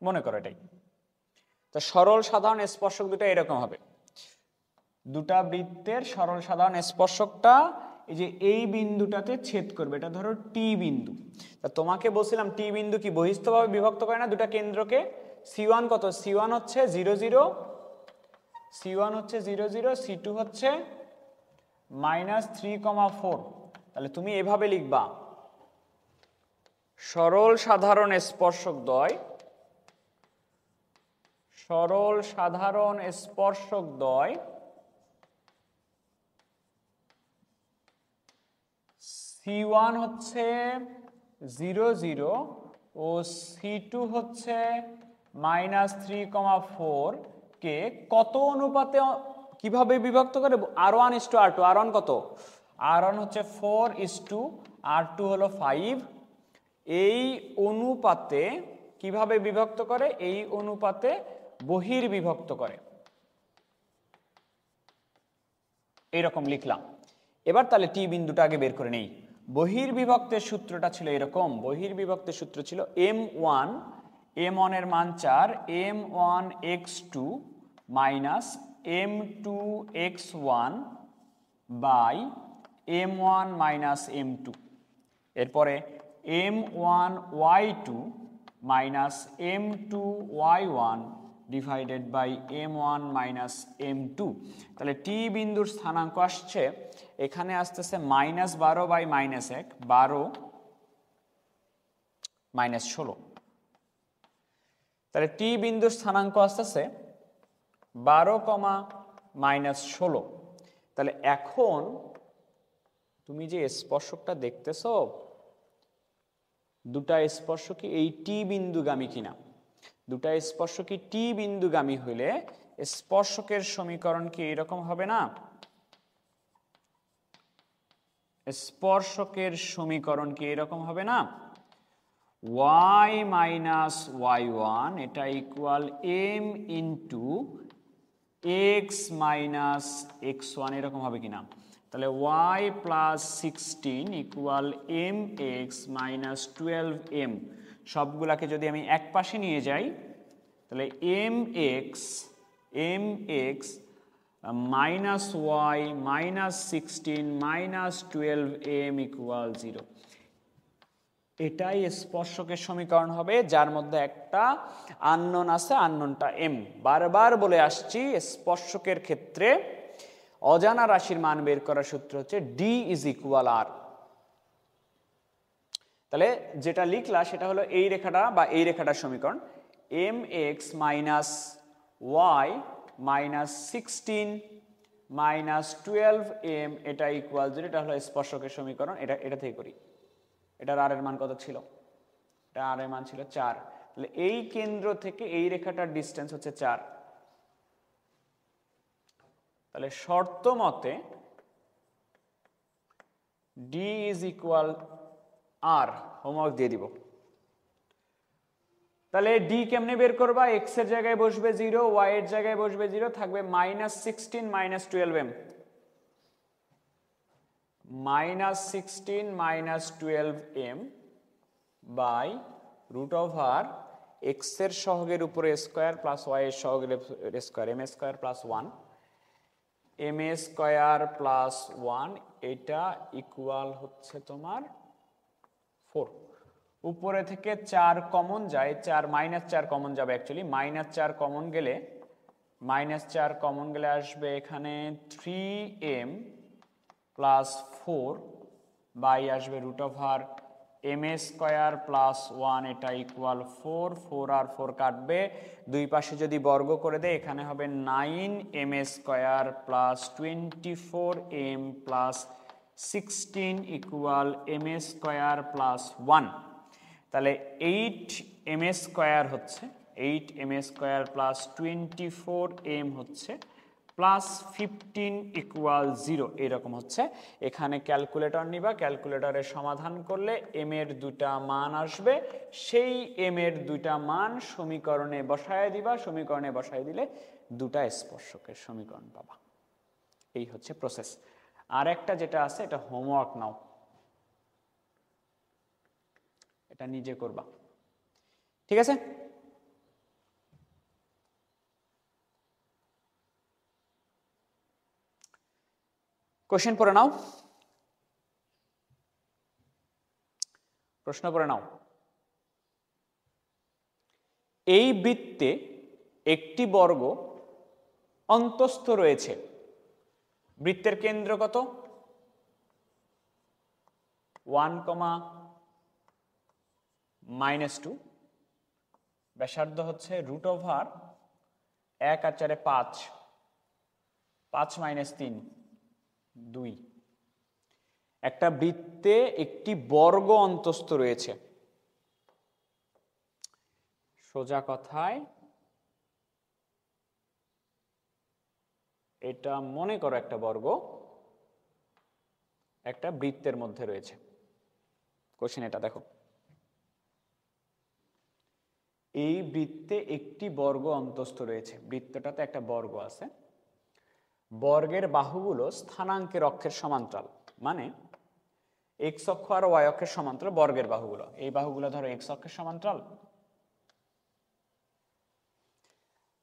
মনে করো এটাই তো, সরল সাধারণ স্পর্শক দুটা এরকম হবে। দুটা বৃত্তের সরল সাধারণ স্পর্শকটা এই যে এই বিন্দুটাতে ছেদ করবে, এটা ধরো টি বিন্দু। তা তোমাকে বলছিলাম টি বিন্দু কি বহিস্থভাবে বিভক্ত করে না দুটা কেন্দ্রকে? C1 কত? C1 হচ্ছে 0 0, C1 হচ্ছে 0 0, C2 হচ্ছে -3,4। তাহলে তুমি এভাবে লিখবা, সরল সাধারণ স্পর্শক দ্বয়, সরল সাধারণ স্পর্শক দ্বয় C1 হচ্ছে 0 0 ও C2 হচ্ছে -3,4 কে কত অনুপাতে কিভাবে বিভক্ত করে? R1:R2। R1 কত? R1 হচ্ছে 4:R2 হলো 5। এই অনুপাতে কিভাবে বিভক্ত করে? এই অনুপাতে বহির্বিভক্ত করে। এইরকম লিখলাম। এবার তাহলে টি বিন্দুটা আগে বের করে নেই। বহির্বিভক্তের সূত্রটা ছিল এরকম, বহির্বিভক্তের সূত্র ছিল M1, M1 এর মান 4, M1x2 minus M2x1 by M1 minus M2। এরপরে M1y2 minus M2y1 divided by M1 minus M2। তাহলে টি বিন্দুর স্থানাঙ্ক আসছে, এখানে আসতেছে -12 বাই -1, 12 -16। তাহলে টি বিন্দুর স্থানাঙ্ক আসতেছে 12, -16। তাহলে এখন তুমি যে স্পর্শকটা দেখতেছো, দুটা স্পর্শক কি এই টি বিন্দুগামী কিনা? দুটা স্পর্শক কি টি বিন্দুগামী হইলে স্পর্শকের সমীকরণ কি এরকম হবে না? স্পর্শকের সমীকরণ কি এরকম হবে না? y মাইনাস y1 এটা equal m into x minus x1 এরকম হবে কিনা? তাহলে y plus 16 equal mx minus 12m, সবগুলাকে যদি আমি এক পাশে নিয়ে যাই তাহলে mx minus y minus 16 minus 12m equal 0। এটাই স্পর্শকের সমীকরণ হবে, যার মধ্যে একটা আননোন আছে, আননোনটা m। বারবার বলে আসছি স্পর্শকের ক্ষেত্রে অজানা রাশির মান বের করার সূত্র হচ্ছে d ইজ ইকুয়াল r। তাহলে যেটা লিখলা সেটা হলো এই রেখাটা বা এই রেখাটার সমীকরণ, mx minus y minus 16 minus 12m এটা ইকুয়াল 0। এটা হলো স্পর্শকের সমীকরণ। এটা থেকে করি। এটার আর এর মান কত ছিল? এটা আর এর মান ছিল 4। তাহলে এই কেন্দ্র থেকে এই রেখাটার ডিসটেন্স হচ্ছে 4। তাহলে শর্ত মতে d is equal r, homework দিয়ে দিব। তাহলে d কেমনে বের করবা? x এর জায়গায় বসবে 0, y এর জায়গায় বসবে 0, থাকবে minus 16 minus 12m, minus 16 minus 12m by root over x এর সহগের উপরে স্কোয়ার প্লাস y এর সহগের square, m square plus 1, m square plus 1 এটা ইকুয়াল হচ্ছে তোমার 4। উপরে থেকে 4 কমন যায়, 4 মাইনাস 4 কমন যাবে, অ্যাকচুয়ালি মাইনাস 4 কমন গেলে আসবে এখানে 3m প্লাস 4 বাই আসবে root over m square plus 1 এটা ইকুয়াল 4। 4 আর 4 কাটবে, দুই পাশে যদি বর্গ করে দেয় এখানে হবে 9m square plus 24m plus 16 equal m square plus 1। তাহলে 8m স্কোয়ার হচ্ছে 8m স্কোয়ার প্লাস 24m হচ্ছে প্লাস 15 ইকুয়াল 0 এরকম হচ্ছে। এখানে ক্যালকুলেটর নিবা, ক্যালকুলেটরের সমাধান করলে m এর দুটা মান আসবে, সেই m এর দুটা মান সমীকরণে বসায় দিবা, সমীকরণে বসায় দিলে দুটা স্পর্শকের সমীকরণ পাবা। এই হচ্ছে প্রসেস। আর একটা যেটা আছে এটা হোমওয়ার্ক নাও, এটা নিজে করবা, ঠিক আছে? কোশ্চেন পড়ে নাও, প্রশ্ন পড়ে নাও। এই বৃত্তে একটি বর্গ অন্তস্থ রয়েছে, বৃত্তের কেন্দ্র কত? 1,-2, ব্যাসার্ধ হচ্ছে রুট ওভার 1 আর 4 5, 5 - 3 2। একটা বৃত্তে একটি বর্গ অন্তস্থ রয়েছে, সোজা কথায় এটা মনে করো একটা বর্গ একটা বৃত্তের মধ্যে রয়েছে। কোশ্চেন এটা দেখো, এই বৃত্তে একটি বর্গ অন্তস্থ রয়েছে, বৃত্তটাতে একটা বর্গ আছে, বর্গের বাহুগুলো স্থানাঙ্কের অক্ষের সমান্তরাল, মানে এক্স অক্ষ আর ওয়াই অক্ষের সমান্তরাল বর্গের বাহুগুলো। এই বাহুগুলো ধরো এক্স অক্ষের সমান্তরাল,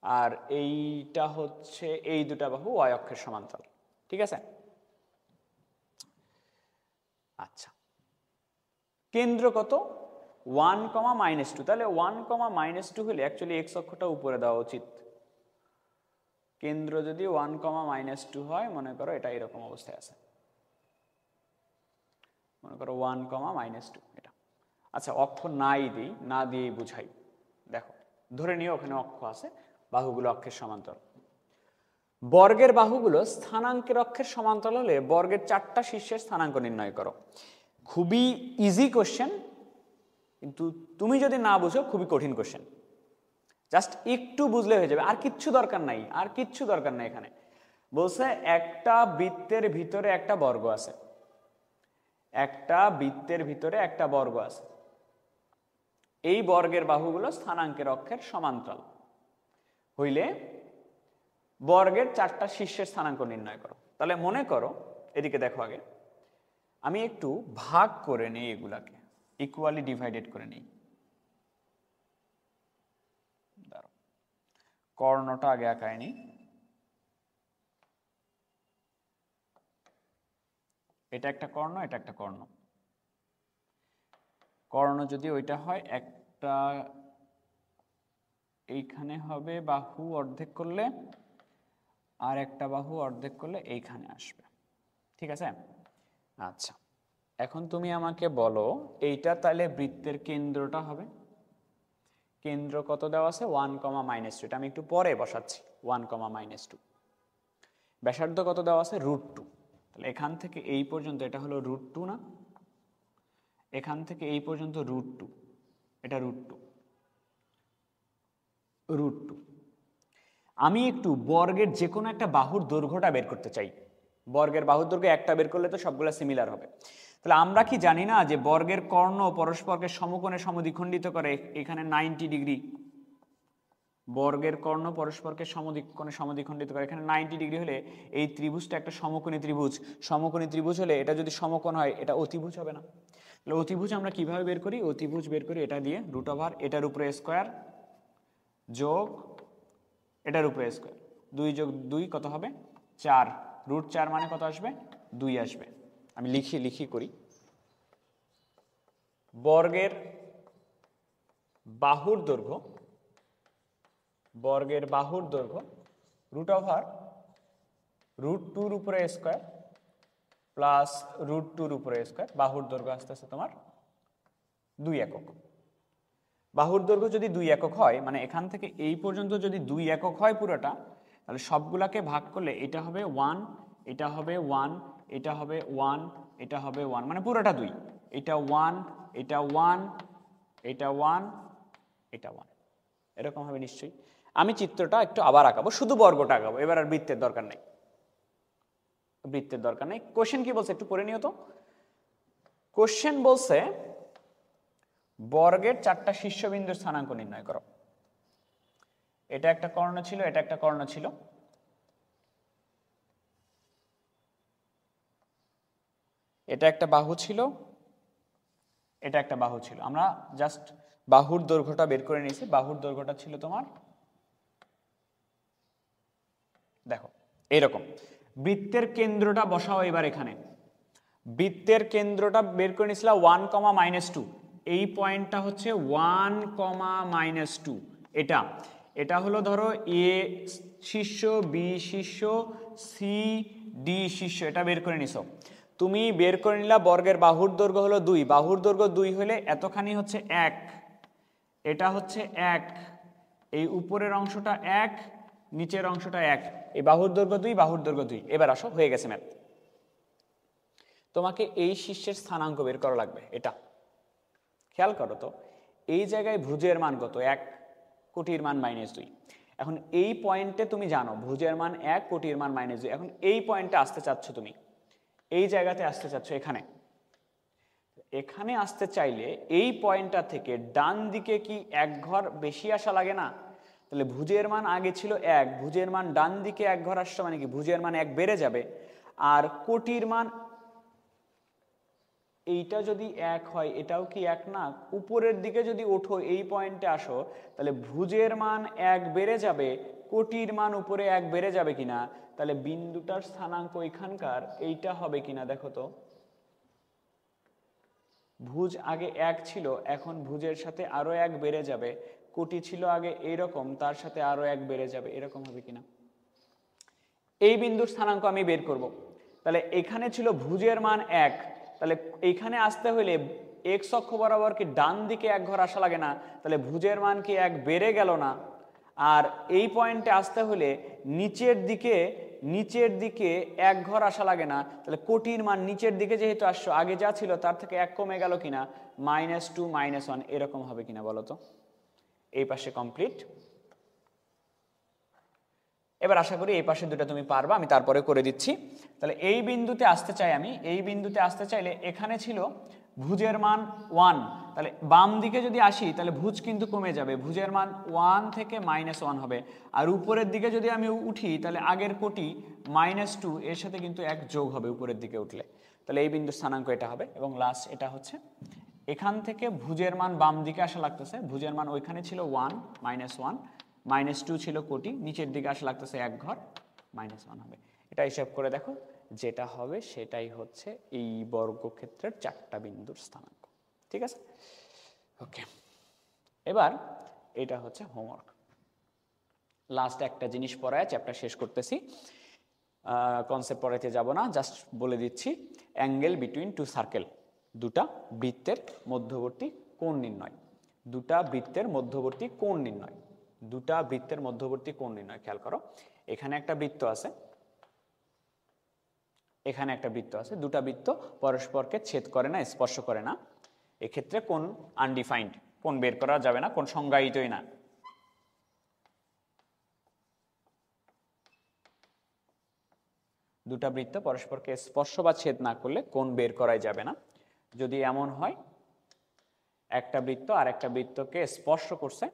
আর এইটা হচ্ছে এই দুটা বাহু ওয়াই অক্ষের সমান্তরাল, ঠিক আছে? আচ্ছা, কেন্দ্র কত? 1,-2। তাহলে 1,-2 হলে অ্যাকচুয়ালি এক্স অক্ষটা উপরে দেওয়া উচিত। কেন্দ্র যদি 1,-2 হয়, মনে করো এটা এরকম অবস্থায় আছে, মনে করো 1,-2 এটা। আচ্ছা, অক্ষ নাই দিই, না দিয়েই বুঝাই। দেখো, ধরে নিও ওখানে অক্ষ আছে, বাহুগুলো অক্ষের সমান্তরাল। বর্গের বাহুগুলো স্থানাঙ্কের অক্ষের সমান্তরাল হলে বর্গের 4টা শীর্ষের স্থানাঙ্ক নির্ণয় করো। খুবই ইজি কোশ্চেন, কিন্তু তুমি যদি না বুঝো খুবই কঠিন কোশ্চেন। জাস্ট একটু বুঝলে হয়ে যাবে, আর কিচ্ছু দরকার নাই, আর কিচ্ছু দরকার নাই। এখানে বলছে একটা বৃত্তের ভিতরে একটা বর্গ আছে, একটা বৃত্তের ভিতরে একটা বর্গ আছে, এই বর্গের বাহুগুলো স্থানাঙ্কের অক্ষের সমান্তরাল হইলে বর্গের 4টা শীর্ষের স্থানাঙ্ক নির্ণয় করো। তাহলে মনে করো, এদিকে দেখো, আগে আমি একটু ভাগ করে নেই, এগুলাকে ইকুয়ালি ডিভাইডেড করে নেই। কর্ণটা আগে আঁকায় নি, এটা একটা কর্ণ, এটা একটা কর্ণ। কর্ণ যদি ওইটা হয়, একটা এইখানে হবে বাহু অর্ধেক করলে, আর একটা বাহু অর্ধেক করলে এইখানে আসবে, ঠিক আছে? আচ্ছা, এখন তুমি আমাকে বলো এইটা তাহলে বৃত্তের কেন্দ্রটা হবে। কেন্দ্র কত দেওয়া আছে? 1, -2। এটা আমি একটু পরে বসাচ্ছি, 1, -2। ব্যাসার্ধ কত দেওয়া আছে? √2। তাহলে এখান থেকে এই পর্যন্ত এটা হলো √2 না? এখান থেকে এই পর্যন্ত √2, এটা √2। আমি একটু বর্গের যে কোনো একটা বাহুর দৈর্ঘ্যটা বের করতে চাই। বর্গের বাহুর দৈর্ঘ্য একটা বের করলে তো সবগুলো সিমিলার হবে। তাহলে আমরা কি জানি না যে বর্গের কর্ণ পরস্পরকে সমকোণে সমদ্বিখণ্ডিত করে? এখানে 90 ডিগ্রি। বর্গের কর্ণ পরস্পরকে সমদ্বিকোণে সমদ্বিখণ্ডিত করে, এখানে 90 ডিগ্রি হলে এই ত্রিভুজটা একটা সমকোণী ত্রিভুজ। সমকোণী ত্রিভুজ হলে এটা যদি সমকোণ হয়, এটা অতিভুজ হবে না? তাহলে অতিভুজ আমরা কিভাবে বের করি? অতিভুজ বের করি এটা দিয়ে, √, এটার উপরে স্কোয়ার যোগ এটার উপরে স্কোয়ার, 2 যোগ 2 কত হবে? 4। √4 মানে কত আসবে? 2 আসবে। আমি লিখি করি। বর্গের বাহুর দৈর্ঘ্য, বর্গের বাহুর দৈর্ঘ্য √2 উপরে স্কোয়ার প্লাস √2 উপরে স্কোয়ার। বাহুর দৈর্ঘ্য আস্তে আস্তে তোমার 2 একক। বাহুর দৈর্ঘ্য যদি 2 একক হয়, মানে এখান থেকে এই পর্যন্ত যদি 2 একক হয় পুরোটা, তাহলে সবগুলাকে ভাগ করলে এটা হবে 1, এটা হবে 1, এটা হবে 1, এটা হবে 1, মানে পুরোটা 2। এটা 1, এটা 1, এটা 1, এটা 1, এরকম হবে নিশ্চয়ই। আমি চিত্রটা একটু আবার আঁকাবো, শুধু বর্গটা আঁকাবো, এবার আর বৃত্তের দরকার নেই। বৃত্তের দরকার নেই। কোশ্চেন কি বলছে একটু পড়ে নিও তো। কোশ্চেন বলছে বর্গের 4টা শীর্ষবিন্দুর স্থানাঙ্ক নির্ণয় করো। এটা একটা কর্ণ ছিল, এটা একটা কর্ণ ছিল, এটা একটা বাহু ছিল, এটা একটা বাহু ছিল। আমরা জাস্ট বাহুর দৈর্ঘ্যটা বের করে নিয়েছি। বাহুর দৈর্ঘ্যটা ছিল তোমার, দেখো এরকম। বৃত্তের কেন্দ্রটা বসাও এবার এখানে। বৃত্তের কেন্দ্রটা বের করে নিয়েছিলাম 1, -2। এই পয়েন্টটা হচ্ছে 1, -2। এটা হলো ধরো এ শীর্ষ, বি শীর্ষ, সি ডি শীর্ষ, এটা বের করে নিছো। তুমি বের করে নিলা বর্গের বাহুর দৈর্ঘ্য হলো 2। বাহুর দৈর্ঘ্য 2 হলে এতখানি হচ্ছে 1, এটা হচ্ছে 1, এই উপরের অংশটা 1, নিচের অংশটা 1। এই বাহুর দৈর্ঘ্য 2, বাহুর দৈর্ঘ্য 2। এবার আসো, হয়ে গেছে ম্যাথ। তোমাকে এই শীর্ষের স্থানাঙ্ক বের করা লাগবে। এটা খেয়াল করো তো, এই জায়গায় ভুজের মান কত? 1, কোটির মান -2। এখন এই পয়েন্টে তুমি জানো ভুজের মান 1, কোটির মান -2। এখন এই পয়েন্টে আসতে চাচ্ছ, তুমি এই জায়গাতে আসতে চাচ্ছ, এখানে আসতে চাইলে এই পয়েন্টটা থেকে ডান দিকে কি 1 ঘর বেশি আসা লাগে না? তাহলে ভুজের মান আগে ছিল 1, ভুজের মান ডান দিকে 1 ঘর আসছে, মানে কি ভুজের মান 1 বেড়ে যাবে। আর কোটির মান, এইটা যদি 1 হয়, এটাও কি 1 না? উপরের দিকে যদি ওঠো, এই পয়েন্টে আসো, তাহলে ভুজের মান 1 বেড়ে যাবে, কোটির মান উপরে 1 বেড়ে যাবে কিনা? তাহলে বিন্দুটার স্থানাঙ্ক এখানকার এইটা হবে কিনা দেখো তো। ভুজ আগে 1 ছিল, এখন ভুজের সাথে আরো 1 বেড়ে যাবে। কোটি ছিল আগে এইরকম, তার সাথে আরো 1 বেড়ে যাবে, এরকম হবে কিনা? এই বিন্দুর স্থানাঙ্ক আমি বের করব। তাহলে এখানে ছিল ভুজের মান 1, তাহলে এইখানে আসতে হলে এক্স অক্ষ বরাবর কি ডান দিকে 1 ঘর আসা লাগে না? তাহলে ভুজের মান কি 1 বেড়ে গেল না? আর এই পয়েন্টে আসতে হলে নিচের দিকে এক ঘর আসা লাগে না, তাহলে কোটির মান নিচের দিকে যেহেতু আসছো, আগে যা ছিল তার থেকে 1 কমে গেল কিনা, -2 -1 এরকম হবে কিনা বলো তো। এই পাশে কমপ্লিট। এবার আশা করি এই পাশে দুটো তুমি পারবা, আমি তারপরে করে দিচ্ছি। তাহলে এই বিন্দুতে আসতে চাই আমি, এই বিন্দুতে আসতে চাইলে এখানে ছিল ভুজের মান 1, তাহলে বাম দিকে যদি আসি তাহলে ভুজ কিন্তু কমে যাবে, ভুজের মান 1 থেকে -1 হবে। আর উপরের দিকে যদি আমি উঠি তাহলে আগের কোটি -2 এর সাথে কিন্তু 1 যোগ হবে উপরের দিকে উঠলে, তাহলে এই বিন্দুর স্থানাঙ্ক এটা হবে। এবং লাস্ট এটা হচ্ছে এখান থেকে ভুজের মান বাম দিকে আসা লাগতেছে, ভুজের মান ওইখানে ছিল 1 -1, -2 ছিল কোটি, নিচের দিকে আসা লাগতেছে 1 ঘর, -1 হবে। এটা হিসাব করে দেখো, যেটা হবে সেটাই হচ্ছে এই বর্গক্ষেত্রের 4টা বিন্দুর স্থানাঙ্ক। ঠিক আছে, ওকে। এবার এটা হচ্ছে হোমওয়ার্ক। লাস্ট একটা জিনিস পড়ায় চ্যাপ্টার শেষ করতেছি, কনসেপ্ট পড়াইতে যাব না, জাস্ট বলে দিচ্ছি। অ্যাঙ্গেল বিটুইন টু সার্কেল, দুটা বৃত্তের মধ্যবর্তী কোণ নির্ণয়, দুটা বৃত্তের মধ্যবর্তী কোণ নির্ণয়, দুটা বৃত্তের মধ্যবর্তী কোণ নির্ণয়। খেয়াল করো, এখানে একটা বৃত্ত আছে, এখানে একটা বৃত্ত আছে, দুটা বৃত্ত পরস্পরকে ছেদ করে না, স্পর্শ করে না, এক্ষেত্রে কোণ আনডিফাইন্ড, কোণ বের করা যাবে না, কোণ সংজ্ঞায়িতই না। দুটা বৃত্ত পরস্পরকে স্পর্শ বা ছেদ না করলে কোণ বের করাই যাবে না। যদি এমন হয় একটা বৃত্ত আর একটা বৃত্তকে স্পর্শ করছে,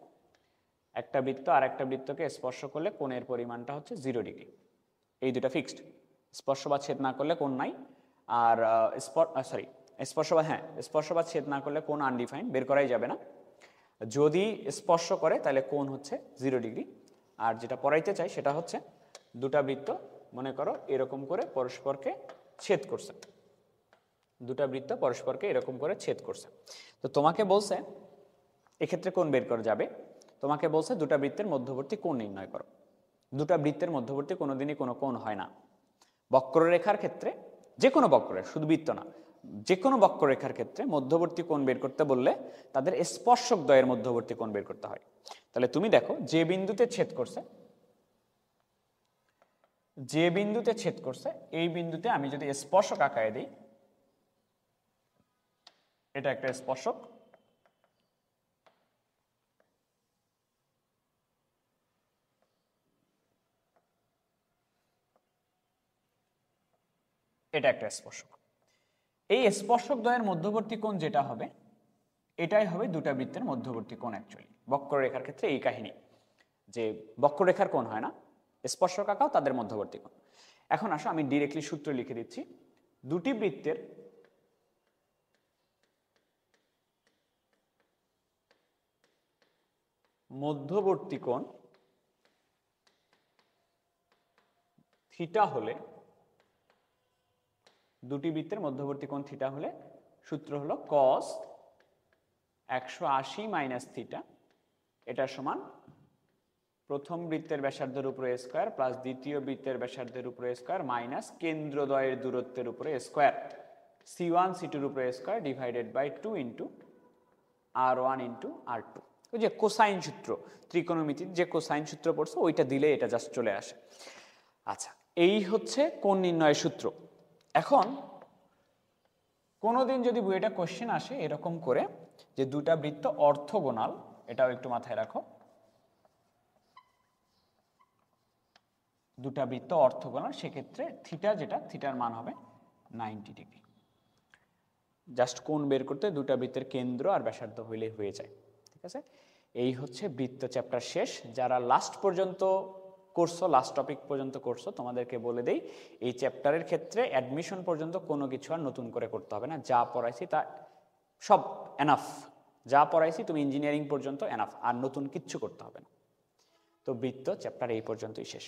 একটা বৃত্ত আর একটা বৃত্তকে স্পর্শ করলে কোণের পরিমাণটা হচ্ছে 0 ডিগ্রি, এই দুটা ফিক্সড। স্পর্শ বা ছেদ না করলে কোণ নাই, আর স্পর্শ বা ছেদ না করলে কোণ আনডিফাইন্ড, বের করাই যাবে না। যদি স্পর্শ করে তাহলে কোণ হচ্ছে 0 ডিগ্রি। আর যেটা পড়াইতে চাই সেটা হচ্ছে দুটা বৃত্ত মনে করো এরকম করে পরস্পরকে ছেদ করছে, দুটা বৃত্ত পরস্পরকে এরকম করে ছেদ করছে। তো তোমাকে বলছে এক্ষেত্রে কোণ বের করা যাবে, তোমাকে বলছে দুটা বৃত্তের মধ্যবর্তী কোণ নির্ণয় করো। দুটা বৃত্তের মধ্যবর্তী কোনোদিনই কোনো কোণ হয় না। বক্ররেখার ক্ষেত্রে, যে কোনো বক্রের, শুধু বৃত্ত না, যে কোনো বক্ররেখার ক্ষেত্রে মধ্যবর্তী কোণ বের করতে বললে তাদের স্পর্শক দ্বয়ের মধ্যবর্তী কোণ বের করতে হয়। তাহলে তুমি দেখো, যে বিন্দুতে ছেদ করছে, যে বিন্দুতে ছেদ করছে এই বিন্দুতে আমি যদি স্পর্শক আঁকায় দিই, এটা একটা স্পর্শক, এটা একটা স্পর্শক। এই স্পর্শক দ্বয়ের মধ্যবর্তী কোণ যেটা হবে এটাই হবে দুটা বৃত্তের মধ্যবর্তী কোণ। অ্যাকচুয়ালি বক্ররেখার ক্ষেত্রে এই কাহিনী, যে বক্ররেখার কোণ হয় না, স্পর্শক আঁকাও তাদের মধ্যবর্তী কোণ। এখন আসো আমি ডিরেক্টলি সূত্র লিখে দিচ্ছি। দুটি বৃত্তের মধ্যবর্তী কোণ থিটা হলে, দুটি বৃত্তের মধ্যবর্তী কোণ থিটা হলে সূত্র হলো cos 180 - থিটা, এটা সমান প্রথম বৃত্তের ব্যাসার্ধের উপরে স্কয়ার প্লাস দ্বিতীয় বৃত্তের ব্যাসার্ধের উপরে স্কয়ার মাইনাস কেন্দ্রদ্বয়ের দূরত্বের উপরে স্কয়ার, c1 c2 উপরে square divided by 2 into r1 into r2। ওই যে কোসাইন সূত্র, ত্রিকোণমিতির যে কোসাইন সূত্র পড়ছো ওইটা দিলে এটা জাস্ট চলে আসে। আচ্ছা, এই হচ্ছে কোণ নির্ণয়ের সূত্র। এখন কোনোদিন যদি বইটা কোশ্চেন আসে এরকম করে যে দুটা বৃত্ত অর্থোগোনাল, এটাও একটু মাথায় রাখো, দুটা বৃত্ত অর্থোগোনাল, সেক্ষেত্রে থিটা যেটা, থিটার মান হবে 90 ডিগ্রি। জাস্ট কোণ বের করতে দুটা বৃত্তের কেন্দ্র আর ব্যাসার্ধ হইলে হয়ে যায়। ঠিক আছে, এই হচ্ছে বৃত্ত চ্যাপ্টার শেষ। যারা লাস্ট পর্যন্ত করছো, লাস্ট টপিক পর্যন্ত করছো, তোমাদেরকে বলে দেই এই চ্যাপ্টারের ক্ষেত্রে অ্যাডমিশন পর্যন্ত কোনো কিছু আর নতুন করে করতে হবে না, যা পড়াইছি তা সব এনাফ, যা পড়াইছি তুমি ইঞ্জিনিয়ারিং পর্যন্ত এনাফ, আর নতুন কিচ্ছু করতে হবে না। তো বৃত্ত চ্যাপ্টার এই পর্যন্তই শেষ।